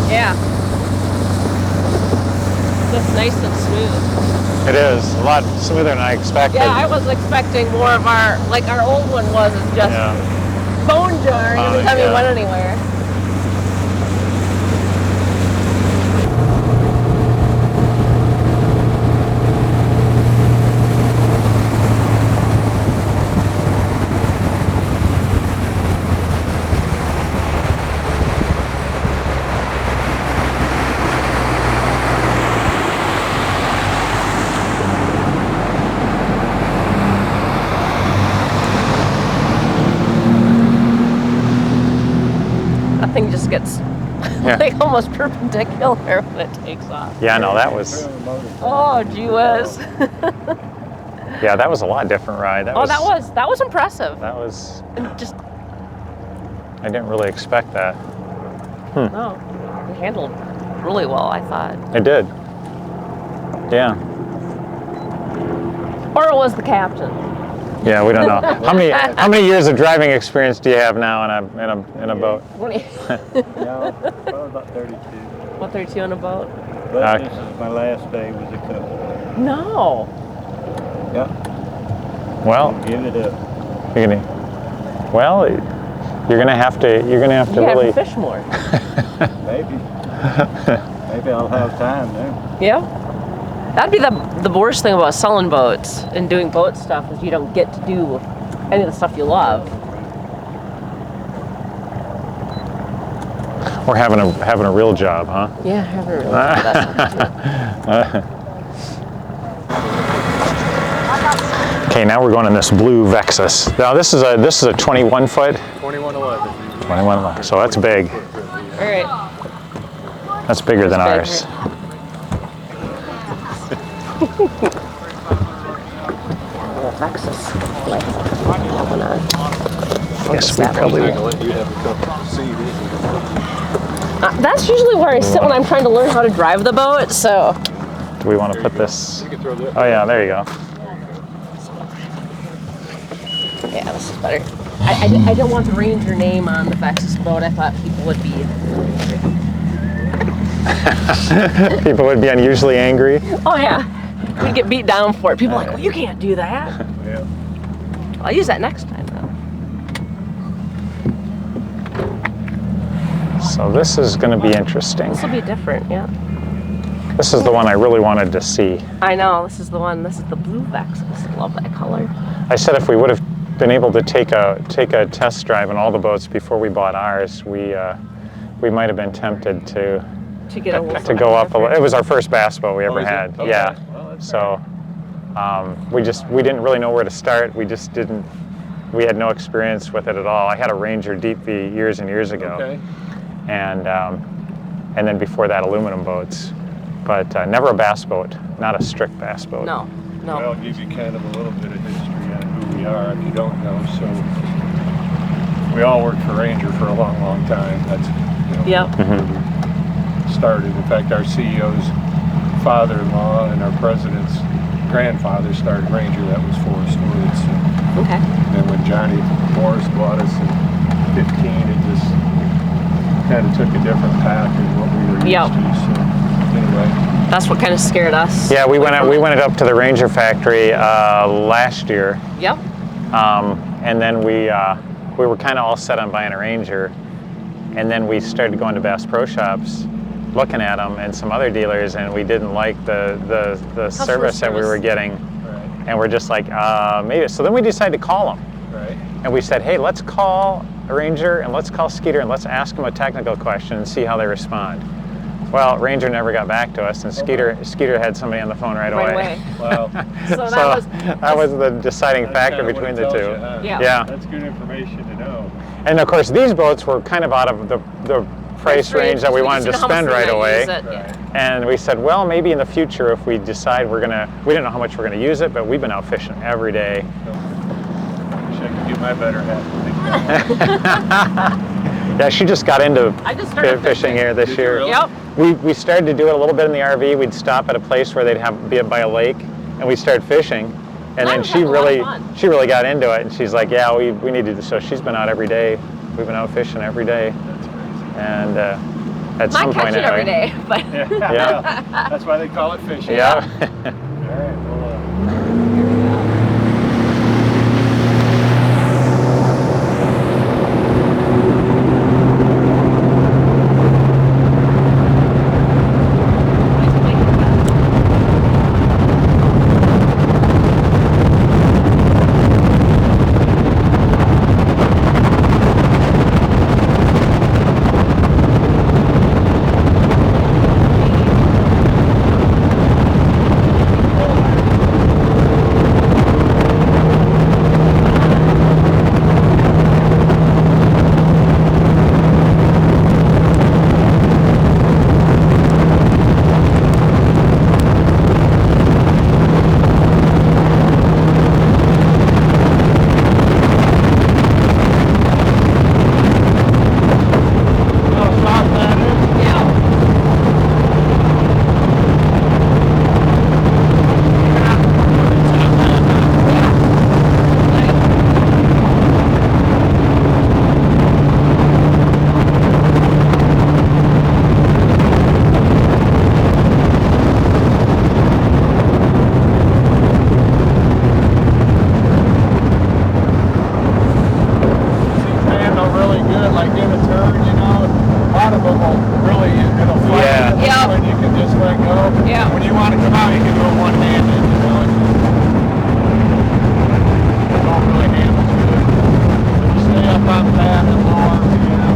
Yeah. Just nice and smooth. It is a lot smoother than I expected. Yeah, I was expecting more of our old one was just Yeah. bone jarring every time yeah. you went anywhere. That thing just gets Yeah. like almost perpendicular when it takes off. Yeah, no, that was, Oh, gee whiz. yeah, that was a lot different ride. That was impressive. That was, And just I didn't really expect that. no, it handled really well, I thought. It did. Yeah. Or it was the captain. Yeah, we don't know. How many years of driving experience do you have now in a boat? Yeah, probably about 32. What 32 on a boat? But this is my last day with the couple. No. Yeah. Well, Give it up. you're gonna have to You really. have to fish more. Maybe. Maybe I'll have time then. Yeah. That'd be the worst thing about selling boats and doing boat stuff is you don't get to do any of the stuff you love. We're having a real job, huh? Yeah, I haven't really thought that. Okay, now we're going in this blue Vexus. Now this is a 21 foot. 2111. 21, so that's big. All right. That's bigger than Big, ours. Vexus. Yes, we probably will. Let you have a cup of seed. That's usually where I sit when I'm trying to learn how to drive the boat. So. Do we want to put this? You can throw that. Oh yeah, there you go. Yeah, this is better. I didn't want the Ranger name on the Vexus boat. I thought people would be. People would be unusually angry. Oh yeah, we'd get beat down for it. People are like, well, you can't do that. Yeah. I'll use that next time though. So this is going to be interesting. This will be different, yeah. This is the one I really wanted to see. I know, this is the one. This is the blue Vexus. I love that color. I said if we would have been able to take a test drive on all the boats before we bought ours, we might have been tempted to Get a little to go up a little. It was our first bass boat we ever is it? had. Okay. Yeah. Well, that's So we didn't really know where to start. We had no experience with it at all. I had a Ranger Deep V years and years ago. Okay. And then before that aluminum boats, but never a bass boat, not a strict bass boat. No. Well, I'll give you kind of a little bit of history on who we are if you don't know. So we all worked for Ranger for a long, long time. That's Yep. where we started. In fact, our CEO's father-in-law and our president's grandfather started Ranger. That was Forrest Woods. Okay. And then when Johnny Morris bought us in 15, it just kind of took a different path than what we were used Yep. to. So anyway. That's what kind of scared us. Yeah, we went up to the Ranger factory last year, Yep. and then we were kind of all set on buying a Ranger, and then we started going to Bass Pro Shops, looking at them, and some other dealers, and we didn't like the service that we were getting, Right. and we're just like maybe. So then we decided to call them, Right. and we said, hey, let's call a Ranger and let's call Skeeter and let's ask them a technical question and see how they respond. Well, Ranger never got back to us, and Skeeter had somebody on the phone right away. Wow. So that was the deciding factor That's between kinda the what it two. tells you, huh? Yeah. Yeah. That's good information to know. And of course, these boats were kind of out of the price range that we wanted to spend right away. Right. And we said, well, maybe in the future, if we decide we didn't know how much we're gonna use it, but we've been out fishing every day. Wish I could get my better hat. Yeah, she just got into I just started fishing here this Did you year. really? Yep. We started to do it a little bit in the RV. We'd stop at a place where they'd be by a lake, and we started fishing. And then was having a lot of fun. she really got into it, and she's like, yeah, we need to do. So she's been out every day. We've been out fishing every day, That's crazy. and at Not some catch point it every anyway. day, but Yeah. That's why they call it fishing. Yeah. All right. Well, turn, you know, a lot of them will really, it'll fight Yeah. you, Yep. and you can just let go. Yeah. When you want to come out, you can go one-handed, you know. It don't really handle good. You stay up on that and lower, you know.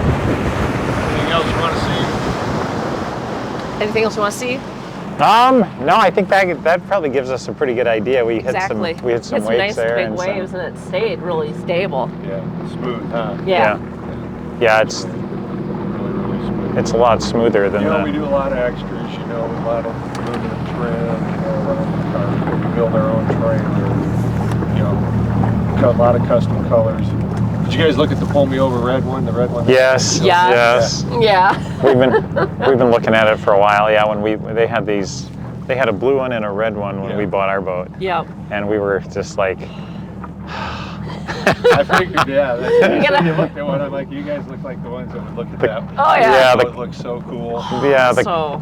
Anything else you want to see? Anything else you want to see? No, I think that probably gives us a pretty good idea. We hit Exactly. some waves nice there big and waves, and it stayed really stable. Yeah, smooth, huh? Yeah. yeah, it's Really, really smooth. it's a lot smoother than You know, we the do a lot of extras, you know, a lot of aluminum trim, you know, around the car. We build our own trailer, you know, cut a lot of custom colors. Did you guys look at the Pull Me Over red one, the red one? yes, Yes. yes. Yeah. We've been looking at it for a while. Yeah, when they had a blue one and a red one when Yeah. we bought our boat, Yep. and we were just like, I figured, yeah. You gotta- You looked at one, I'm like, you guys look like the ones that would look at that. Oh, yeah. Yeah, It looks so cool. yeah, So,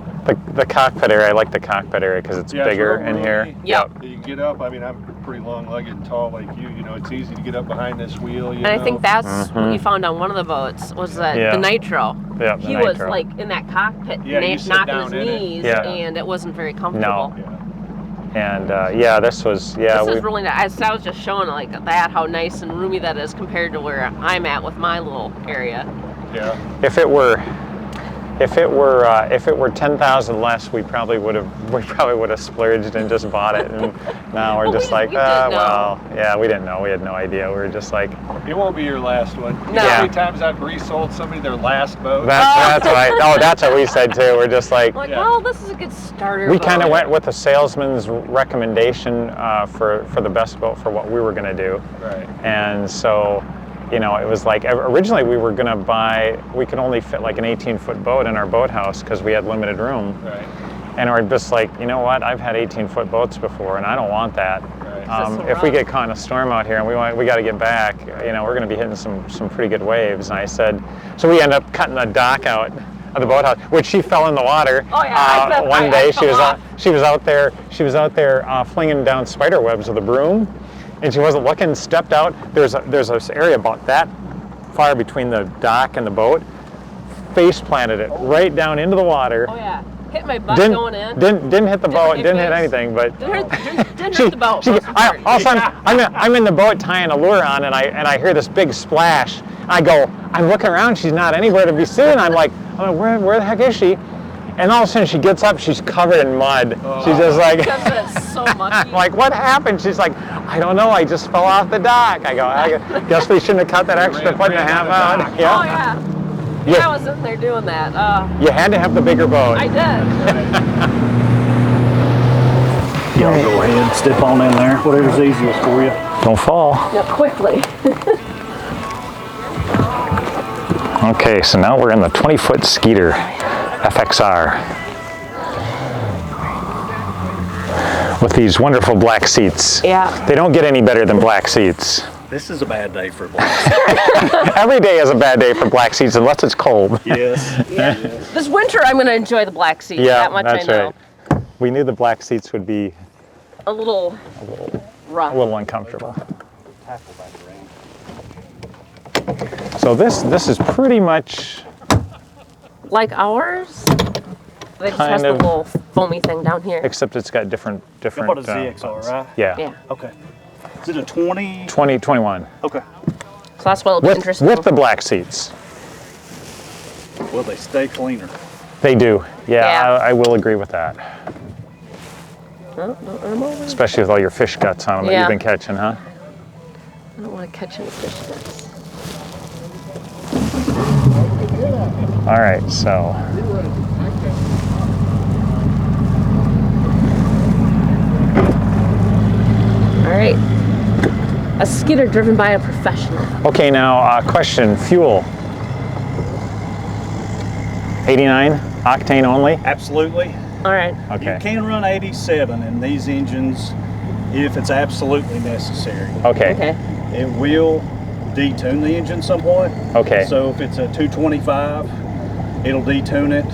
the cockpit area. I like the cockpit area because it's Yeah, it's bigger real in here. roomy. Yep. You can get up. I mean, I'm pretty long-legged and tall like you. You know, it's easy to get up behind this wheel. You and I know? think that's what you found on one of the boats was that Yeah. the nitro. Yeah, the He was nitro. like in that cockpit, Yeah, you sit knocking down his in it. knees, Yeah. and it wasn't very comfortable. Yeah. And this was This we is really nice. I was just showing like that how nice and roomy that is compared to where I'm at with my little area. Yeah. if it were 10,000 less, we probably would have splurged and just bought it. And now we're Well, just we like, didn't know. well, yeah, we didn't know. We had no idea. We were just like, It won't be your last one. You No. know how many times I've resold somebody their last boat? that's what we said too. We're just like, I'm like, Yeah. well, this is a good starter. we boat. kind of went with the salesman's recommendation for the best boat for what we were going to do. Right. And so, you know, it was like, originally we were going to we could only fit like an 18-foot boat in our boathouse because we had limited room. Right. And we're just like, you know what, I've had 18-foot boats before and I don't want that. Right. It's so If we rough. get caught in a storm out here and we got to get back, you know, we're going to be hitting some pretty good waves. And I said, so we ended up cutting the dock out of the boathouse, which she fell in the water. Oh, yeah, one day she fell was off. out there flinging down spider webs with a broom, and she wasn't looking. Stepped out. There's this area about that far between the dock and the boat. Face planted it right down into the water. Oh yeah, hit my butt Didn't going in. didn't hit the boat. hit Didn't hit face. anything, but. Didn't hit the boat. most important. All of a sudden, I'm in the boat tying a lure on, and I hear this big splash. I'm looking around. She's not anywhere to be seen. I'm like, where the heck is she? And all of a sudden, she gets up. She's covered in mud. She's just like, Because it's so mucky. I'm like, what happened? She's like, I don't know. I just fell off the dock. I guess we shouldn't have cut that extra foot and a half out. Oh yeah. Yeah. I was in there doing that. You had to have the bigger boat. I did. Y'all go ahead, step on in there, whatever's easiest for you. Don't fall. Yeah, quickly. Okay, so now we're in the 20-foot Skeeter FXR with these wonderful black seats. Yeah. They don't get any better than black seats. This is a bad day for black. Every day is a bad day for black seats unless it's cold. Yes. This winter, I'm going to enjoy the black seats. Yeah, that much that's I know. right. We knew the black seats would be A little rough. a little uncomfortable. So this is pretty much Like ours. They just Kind has the of. little foamy thing down here. except it's got different. How about a ZXR, buttons. right? Yeah. Yeah. Okay. Is it a 20? 2021 Okay. So that's what'll be interesting. with the black seats. Well, they stay cleaner. They do. Yeah, Yeah. I will agree with that. Oh, don't run 'em over. Especially with all your fish guts on them that Yeah. you've been catching, huh? I don't want to catch any fish guts. All right, so All right. A Skeeter driven by a professional. okay. Now, question: fuel. 89 octane only? Absolutely. All right. Okay. You can run 87 in these engines if it's absolutely necessary. Okay. Okay. It will detune the engine somewhat. Okay. So if it's a 225, it'll detune it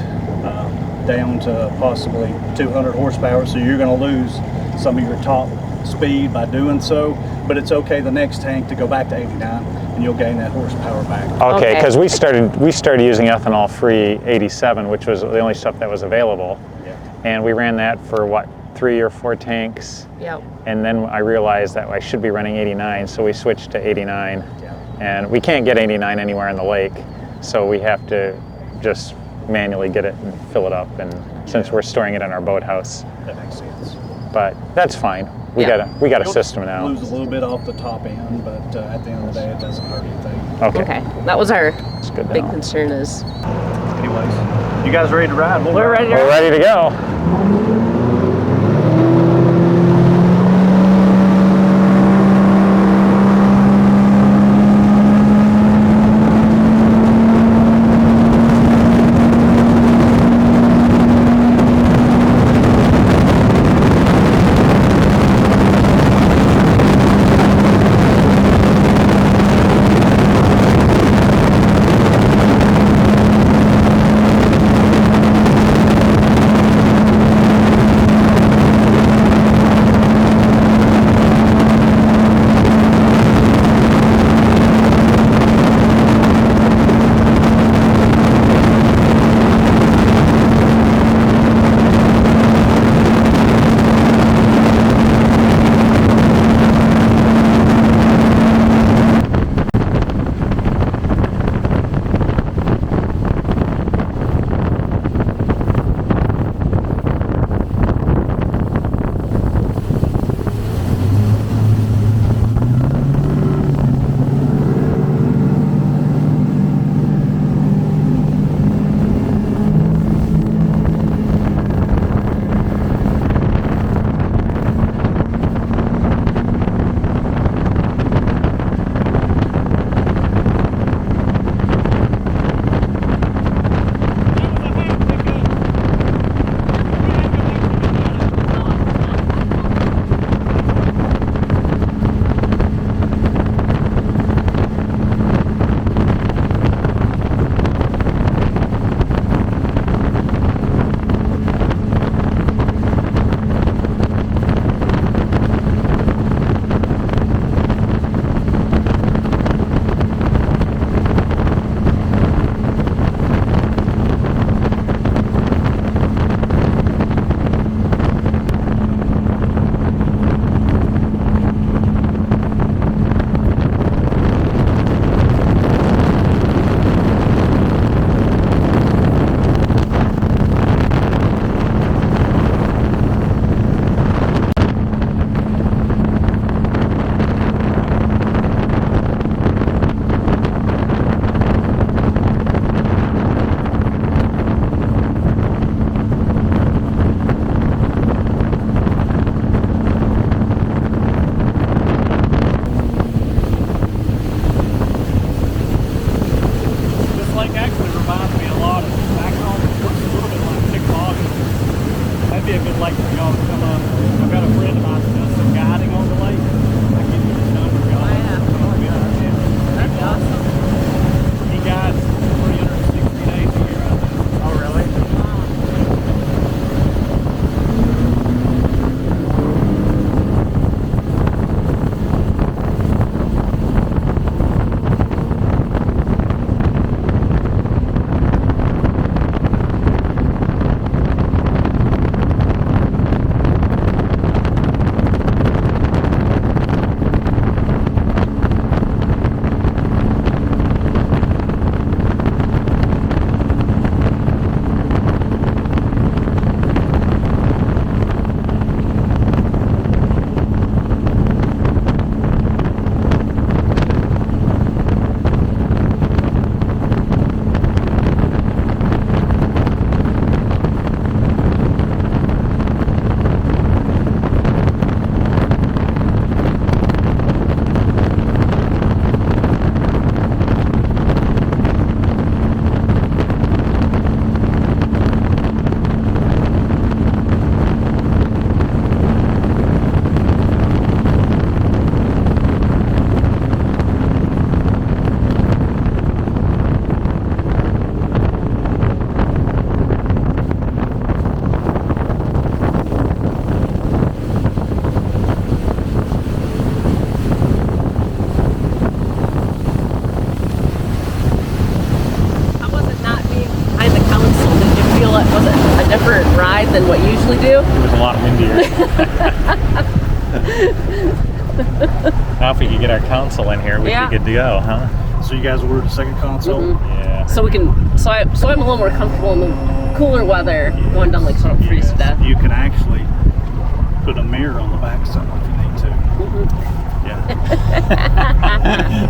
down to possibly 200 horsepower. So you're going to lose some of your top speed by doing so. But it's okay the next tank to go back to 89, and you'll gain that horsepower back. Okay, Okay. because we started using ethanol-free 87, which was the only stuff that was available, Yeah. and we ran that for what, 3 or 4 tanks, Yep. and then I realized that I should be running 89, so we switched to 89, Yeah. and we can't get 89 anywhere in the lake, so we have to just manually get it and fill it up, and since we're storing it in our boathouse, That makes sense. but that's fine. We Yeah. got a You'll system now. Lose a little bit off the top end, but at the end of the day, it doesn't hurt anything. Okay, Okay. That was our that's good. big Now. concern is Anyways, you guys ready to ride? We'll we're ride. ready to We're ready to go. a different ride than what you usually do. It was a lot windier. Now if we could get our console in here, we'd Yeah. be good to go, huh? So you guys ordered a second console? Yeah. So we can, so I'm a little more comfortable in the cooler weather going down like so I don't freeze to death. You can actually put a mirror on the back side if you need to. Yeah.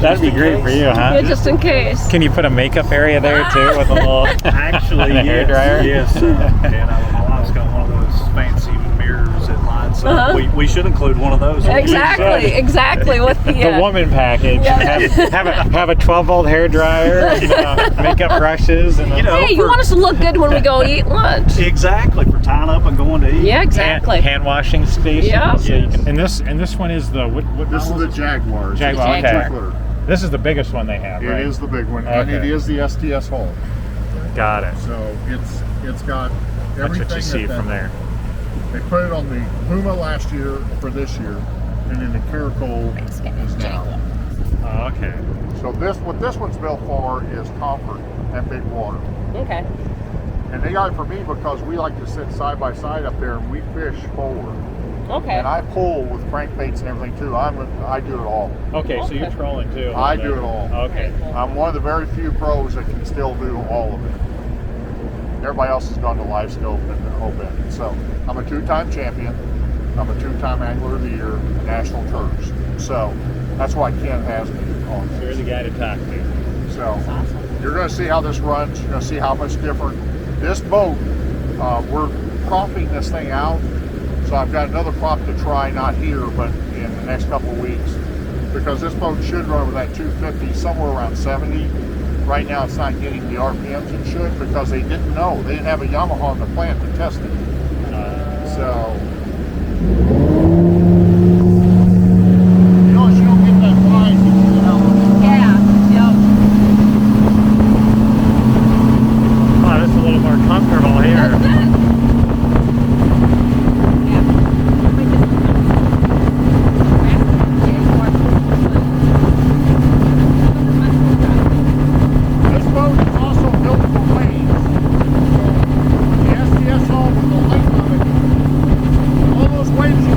That'd be great for you, huh? Yeah, just in case. Can you put a makeup area there too with a little Actually, and a yes. hairdryer? Yes. And my wife's got one of those fancy mirrors that lights up. We should include one of those. Exactly. With the, The woman package. Yeah. Have a 12-volt hairdryer, makeup brushes, and You know, Hey, you want us to look good when we go eat lunch? Exactly, for tying up and going to eat. Yeah, exactly. hand washing station. Yeah. So you can, and this one is the what This is model the Jaguar. It's Jaguar, a okay. 2-footer. This is the biggest one they have, right? It is the big one, and it Okay. is the STS hull. Got it. So it's got That's everything. what you see from there. They put it on the Puma last year for this year, and then the Caracol is now. Oh, okay. So what this one's built for is comfort and big water. Okay. And they got it for me because we like to sit side by side up there and we fish forward. Okay. And I pull with crankbaits and everything too. I do it all. Okay, so you're trolling too. a I little do bit. it all. Okay. I'm one of the very few pros that can still do all of it. Everybody else has gone to live scope and open. So I'm a 2-time champion. I'm a 2-time angler of the year, national tours. So that's why Ken has me on. So you're the guy to talk to. So you're going to see how this runs. You're going to see how much different. This boat, we're propping this thing out. So I've got another prop to try, not here, but in the next couple of weeks. Because this boat should run with that 250 somewhere around 70. Right now it's not getting the RPMs it should because they didn't know. They didn't have a Yamaha in the plant to test it. So, you know, you don't get that wide, you know. Yeah. Yep. Oh, this is a little more comfortable here. This boat is also built for waves. So the STS hull with the length of it, all those waves you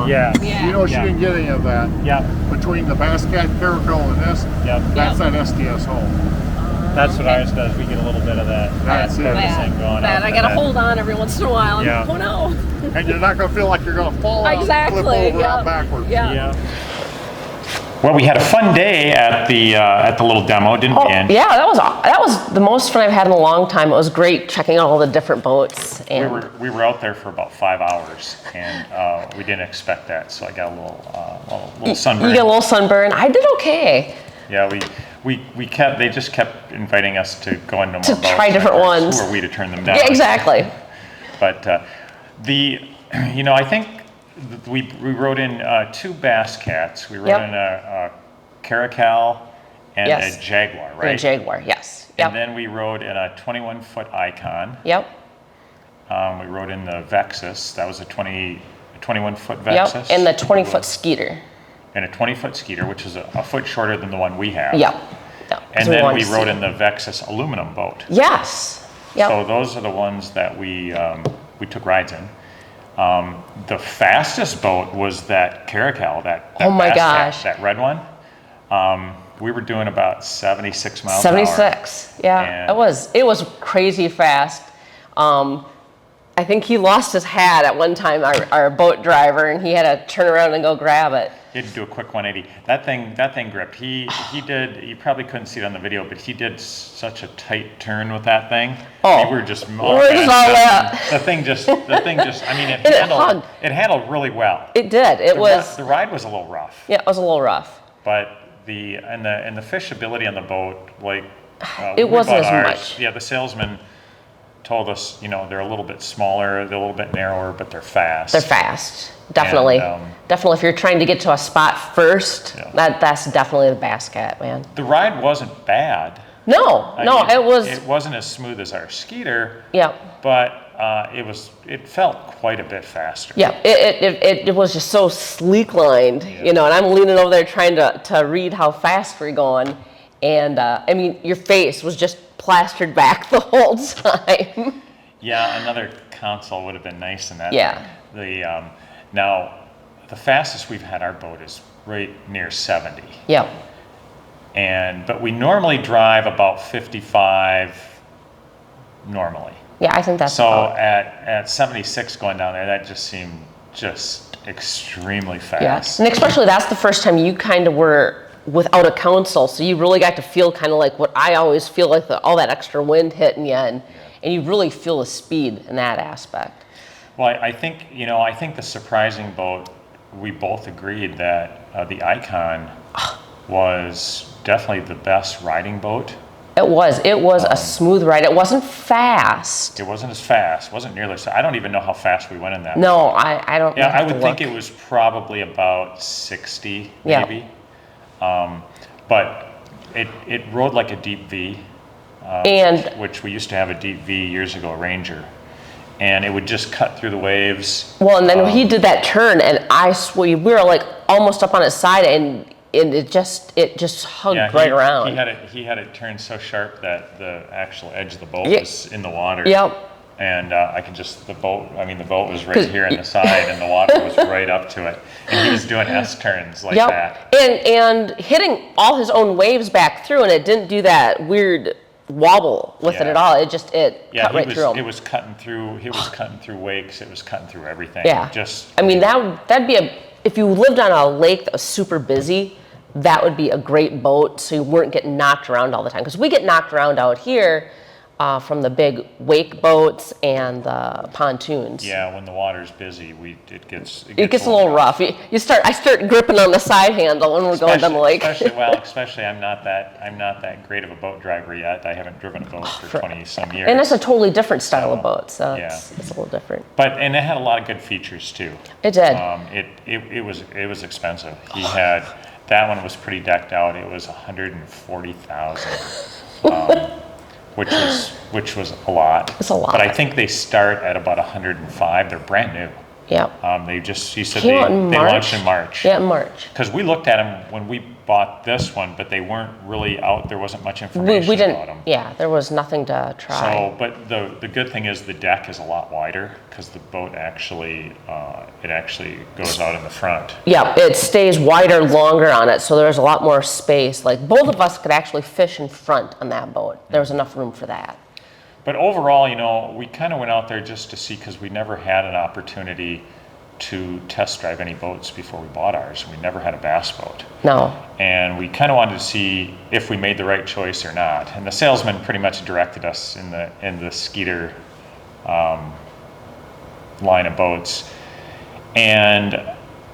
Yeah. Yeah. You know she Yeah. didn't get any of that. Yeah. Between the Bass Cat Caracal and this, Yep. that's that STS hole. That's what ours does. We get a little bit of that. That's it. thing going Bad. up I gotta and hold on every once in a while. Yeah. Oh no. And you're not going to feel like you're going to fall out Exactly. and flip over Yeah. out backwards. Yeah. Yeah. Well, we had a fun day at the little demo, didn't Oh, we? Ann? yeah, that was the most fun I've had in a long time. It was great checking out all the different boats, and We were out there for about 5 hours, and we didn't expect that, so I got a little sunburn. you get a little sunburn. I did okay. Yeah, they just kept inviting us to go into more To boats. try different Of course, ones. Who are we to turn them down? Yeah, exactly. But I think we rode in 2 Bass Cats. We rode Yep. in a Caracal and Yes. a Jaguar, And right? a Jaguar, yes. Yep. And then we rode in a 21-foot Icon. Yep. We rode in the Vexus. That was a 21-foot Vexus. Yep. And the 20-foot Skeeter. And a 20-foot Skeeter, which is a foot shorter than the one we have. Yep. Yep. And 'Cause then wanted we to rode see- in the Vexus aluminum boat. Yes. Yep. So those are the ones that we took rides in. The fastest boat was that Caracal, that Oh my Bass Cat, gosh. that red one. We were doing about 76 miles 76. Yeah. And- It was crazy fast. I think he lost his hat at one time, our boat driver, and he had to turn around and go grab it. He had to do a quick 180. That thing gripped. He did. You probably couldn't see it on the video, but he did such a tight turn with that thing. Oh. We were just. We were just all that. The thing just. I mean, And it hugged. it handled really well. It did. It was. The ride was a little rough, Yeah, it was a little rough. but the fishability on the boat, like It we wasn't bought as ours, much. Yeah, the salesman told us, they're a little bit smaller, they're a little bit narrower, but they're fast. They're fast. Definitely. And, Definitely. If you're trying to get to a spot first, Yeah. that's definitely the Bass Cat, man. The ride wasn't bad. No, I no, mean, it was. It wasn't as smooth as our Skeeter, Yeah. but it felt quite a bit faster. Yeah, it was just so sleek lined, Yeah. and I'm leaning over there trying to read how fast we're going. And I mean, your face was just plastered back the whole time. Yeah, another console would have been nice in that. Yeah. Now, the fastest we've had our boat is right near 70. Yep. But we normally drive about 55 normally. Yeah, I think that's So about- at 76 going down there, that just seemed just extremely yeah. fast. And especially that's the first time you kind of were without a console, so you really got to feel kind of like what I always feel like all that extra wind hitting you, and you really feel the speed in that aspect. Well, I think the surprising boat, we both agreed that the Icon was definitely the best riding boat. It was a smooth ride. It wasn't fast. It wasn't as fast, wasn't nearly so. I don't even know how fast we went in that. No, I don't. Yeah, I have to would think look. it was probably about 60, Yeah. maybe. But it rode like a deep V, And which we used to have a deep V years ago, a Ranger, and it would just cut through the waves. well, and then he did that turn, and I swear we were like almost up on its side, and it just hugged Yeah, right around. He had it turned so sharp that the actual edge of the boat Yeah. was in the water. Yep. And I could just, the boat was right here on the side, and the water was right up to it. And he was doing S-turns like Yep. that. And hitting all his own waves back through, and it didn't do that weird wobble with it Yeah. at all. It Yeah, cut right through him. it was cutting through, he was cutting through wakes, it was cutting through everything. Yeah. Just, I mean, that'd be if you lived on a lake that was super busy, that would be a great boat so you weren't getting knocked around all the time. Because we get knocked around out here from the big wake boats and the pontoons. yeah, when the water's busy, it gets It gets a little rough. I start gripping on the side handle when we're going down the lake. Especially I'm not that great of a boat driver yet. I haven't driven a boat for 20 some years. And it's a totally different style of So, boat, so yeah. it's a little different. And it had a lot of good features too. It did. It was expensive. He had, that one was pretty decked out. It was $140,000, which was a lot. It's a lot. But I think they start at about 105. They're brand new. Yep. He said Came out in they March? launched in March. Yeah, in March. Because we looked at them when we bought this one, but they weren't really out. There wasn't much information We didn't. about them. Yeah, there was nothing to try. So, but the good thing is the deck is a lot wider because the boat actually goes out in the front. Yeah, it stays wider longer on it, so there's a lot more space. Like both of us could actually fish in front on that boat. There was enough room for that. But overall, we kind of went out there just to see because we never had an opportunity to test drive any boats before we bought ours. We never had a bass boat. No. And we kind of wanted to see if we made the right choice or not. And the salesman pretty much directed us in the Skeeter line of boats. And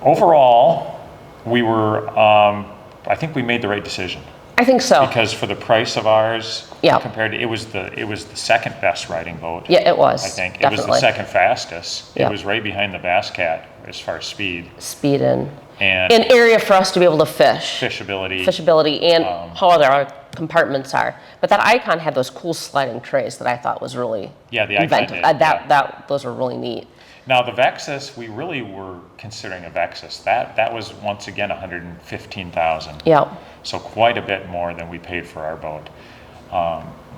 overall, we were, I think we made the right decision. I think so. Because for the price of ours, Yeah. compared to, it was the second best riding boat. Yeah, it was. I think. Definitely. It was the second fastest. Yeah. It was right behind the Bass Cat as far as speed. Speed and And an area for us to be able to fish. fishability. Fishability and how other our compartments are. But that Icon had those cool sliding trays that I thought was really Yeah, the Icon inventive. did, yeah. Those were really neat. Now the Vexus, we really were considering a Vexus. That was once again $115,000. Yeah. So quite a bit more than we paid for our boat.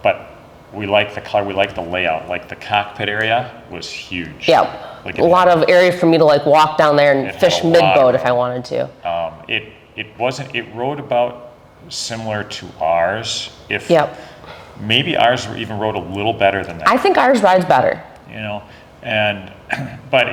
But we like the color, we like the layout. Like the cockpit area was huge. Yeah. Like A lot of area for me to like walk down there and It had fish a lot mid-boat of if I wanted to. It rode about similar to ours. If Yep. maybe ours even rode a little better than that. I think ours rides better. And but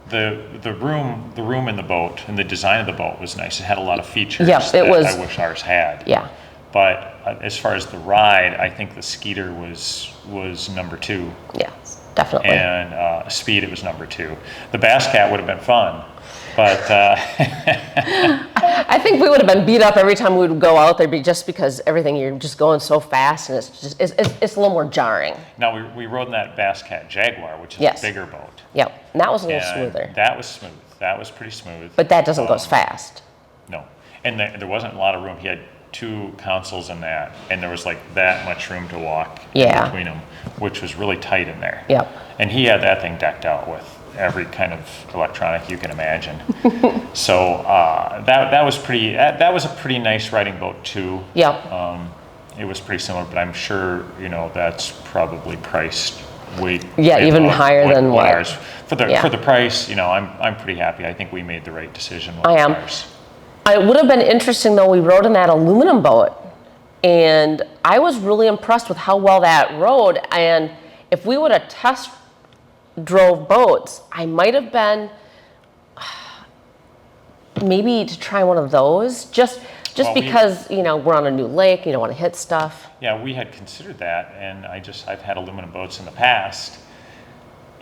the room in the boat and the design of the boat was nice. It had a lot of features Yes, it that was. I wish ours had. Yeah. But as far as the ride, I think the Skeeter was number 2, Yeah, definitely. and speed it was number 2. The Bass Cat would have been fun, but I think we would have been beat up every time we would go out there, just because everything, you're just going so fast, and it's a little more jarring. now we rode in that Bass Cat Jaguar, which is Yes. a bigger boat. Yep, and that was a little And smoother. That was smooth. That was pretty smooth. But that doesn't go as fast. No, and there wasn't a lot of room. He had 2 consoles in that, and there was like that much room to walk Yeah. in between them, which was really tight in there. Yep. And he had that thing decked out with every kind of electronic you can imagine. So that was pretty. That was a pretty nice riding boat too. Yep. It was pretty similar, but I'm sure that's probably priced way Even above higher than what- ours for the Yeah. price. I'm pretty happy. I think we made the right decision with I am. ours. It would have been interesting though, we rode in that aluminum boat, and I was really impressed with how well that rode. And if we would have test drove boats, I might have been maybe to try one of those, just Well, because we're on a new lake, you don't want to hit stuff. Yeah, we had considered that, and I've had aluminum boats in the past,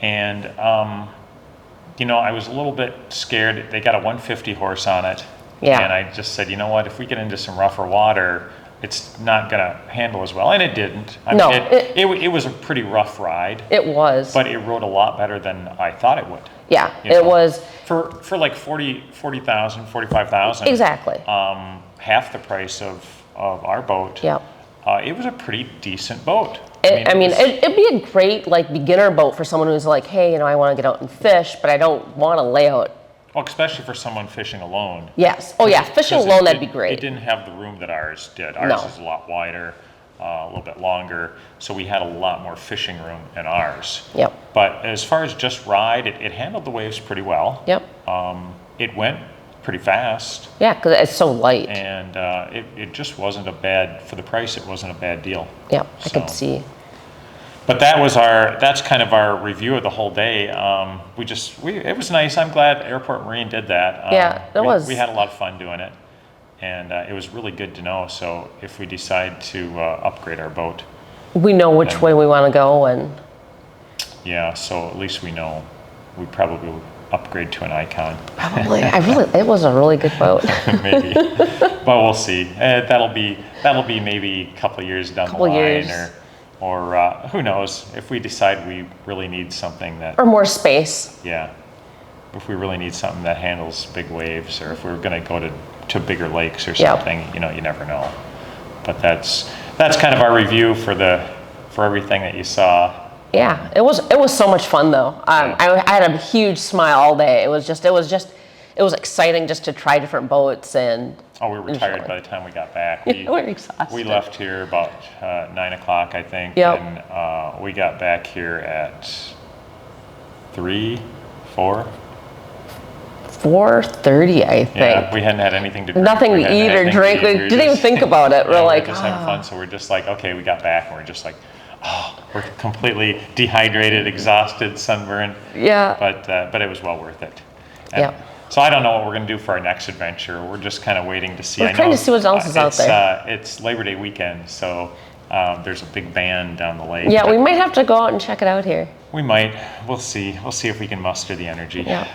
and I was a little bit scared. They got a 150 horse on it, Yeah. and I just said, you know what, if we get into some rougher water, it's not gonna handle as well, and it didn't. No, it was a pretty rough ride, It was. but it rode a lot better than I thought it would. Yeah, you it know. was. For like 40,000, 45,000. Exactly. Half the price of our boat. Yep. It was a pretty decent boat. It'd be a great beginner boat for someone who's like, hey, I want to get out and fish, but I don't want to lay out. Well, especially for someone fishing alone. Yes. Oh yeah, fishing 'Cause alone, that'd it- be great. It didn't have the room that ours did. Ours No. is a lot wider, a little bit longer, so we had a lot more fishing room in ours. Yep. But as far as just ride, it handled the waves pretty well. Yep. It went pretty fast, Yeah, because it's so light. and it just wasn't for the price, it wasn't a bad deal. Yep, I could So- see. But that's kind of our review of the whole day. It was nice. I'm glad Airport Marine did that. Yeah, it was. We had a lot of fun doing it, and it was really good to know. So if we decide to upgrade our boat, We know which And- way we want to go, and yeah, so at least we know we probably will upgrade to an Icon, probably, it was a really good boat. maybe. But we'll see. That'll be maybe a couple of years down Couple the line, years. or who knows if we decide we really need something that. Or more space. Yeah, if we really need something that handles big waves, or if we're going to go to bigger lakes or Yeah. something, you never know. But that's kind of our review for everything that you saw. Yeah, it was so much fun though. I had a huge smile all day. It was exciting just to try different boats and. Oh, we were tired by the time we got back. We were exhausted. We left here about 9 o'clock, I think. Yep. And we got back here at 3, 4. 4:30, I think. Yeah, we hadn't had anything to drink. Nothing We to hadn't eat had or anything drink. to eat. We didn't even think about it. Yeah, We're like, we were just having fun. So we're just like, okay, we got back and we're just like, oh, we're completely dehydrated, exhausted, sunburned. Yeah. But it was well worth it. And Yeah. So I don't know what we're going to do for our next adventure. We're just kind of waiting to see. We're trying to see what else is out there. It's Labor Day weekend, so there's a big band down the lake. Yeah, we might have to go out and check it out here. We might. We'll see. We'll see if we can muster the energy. Yeah.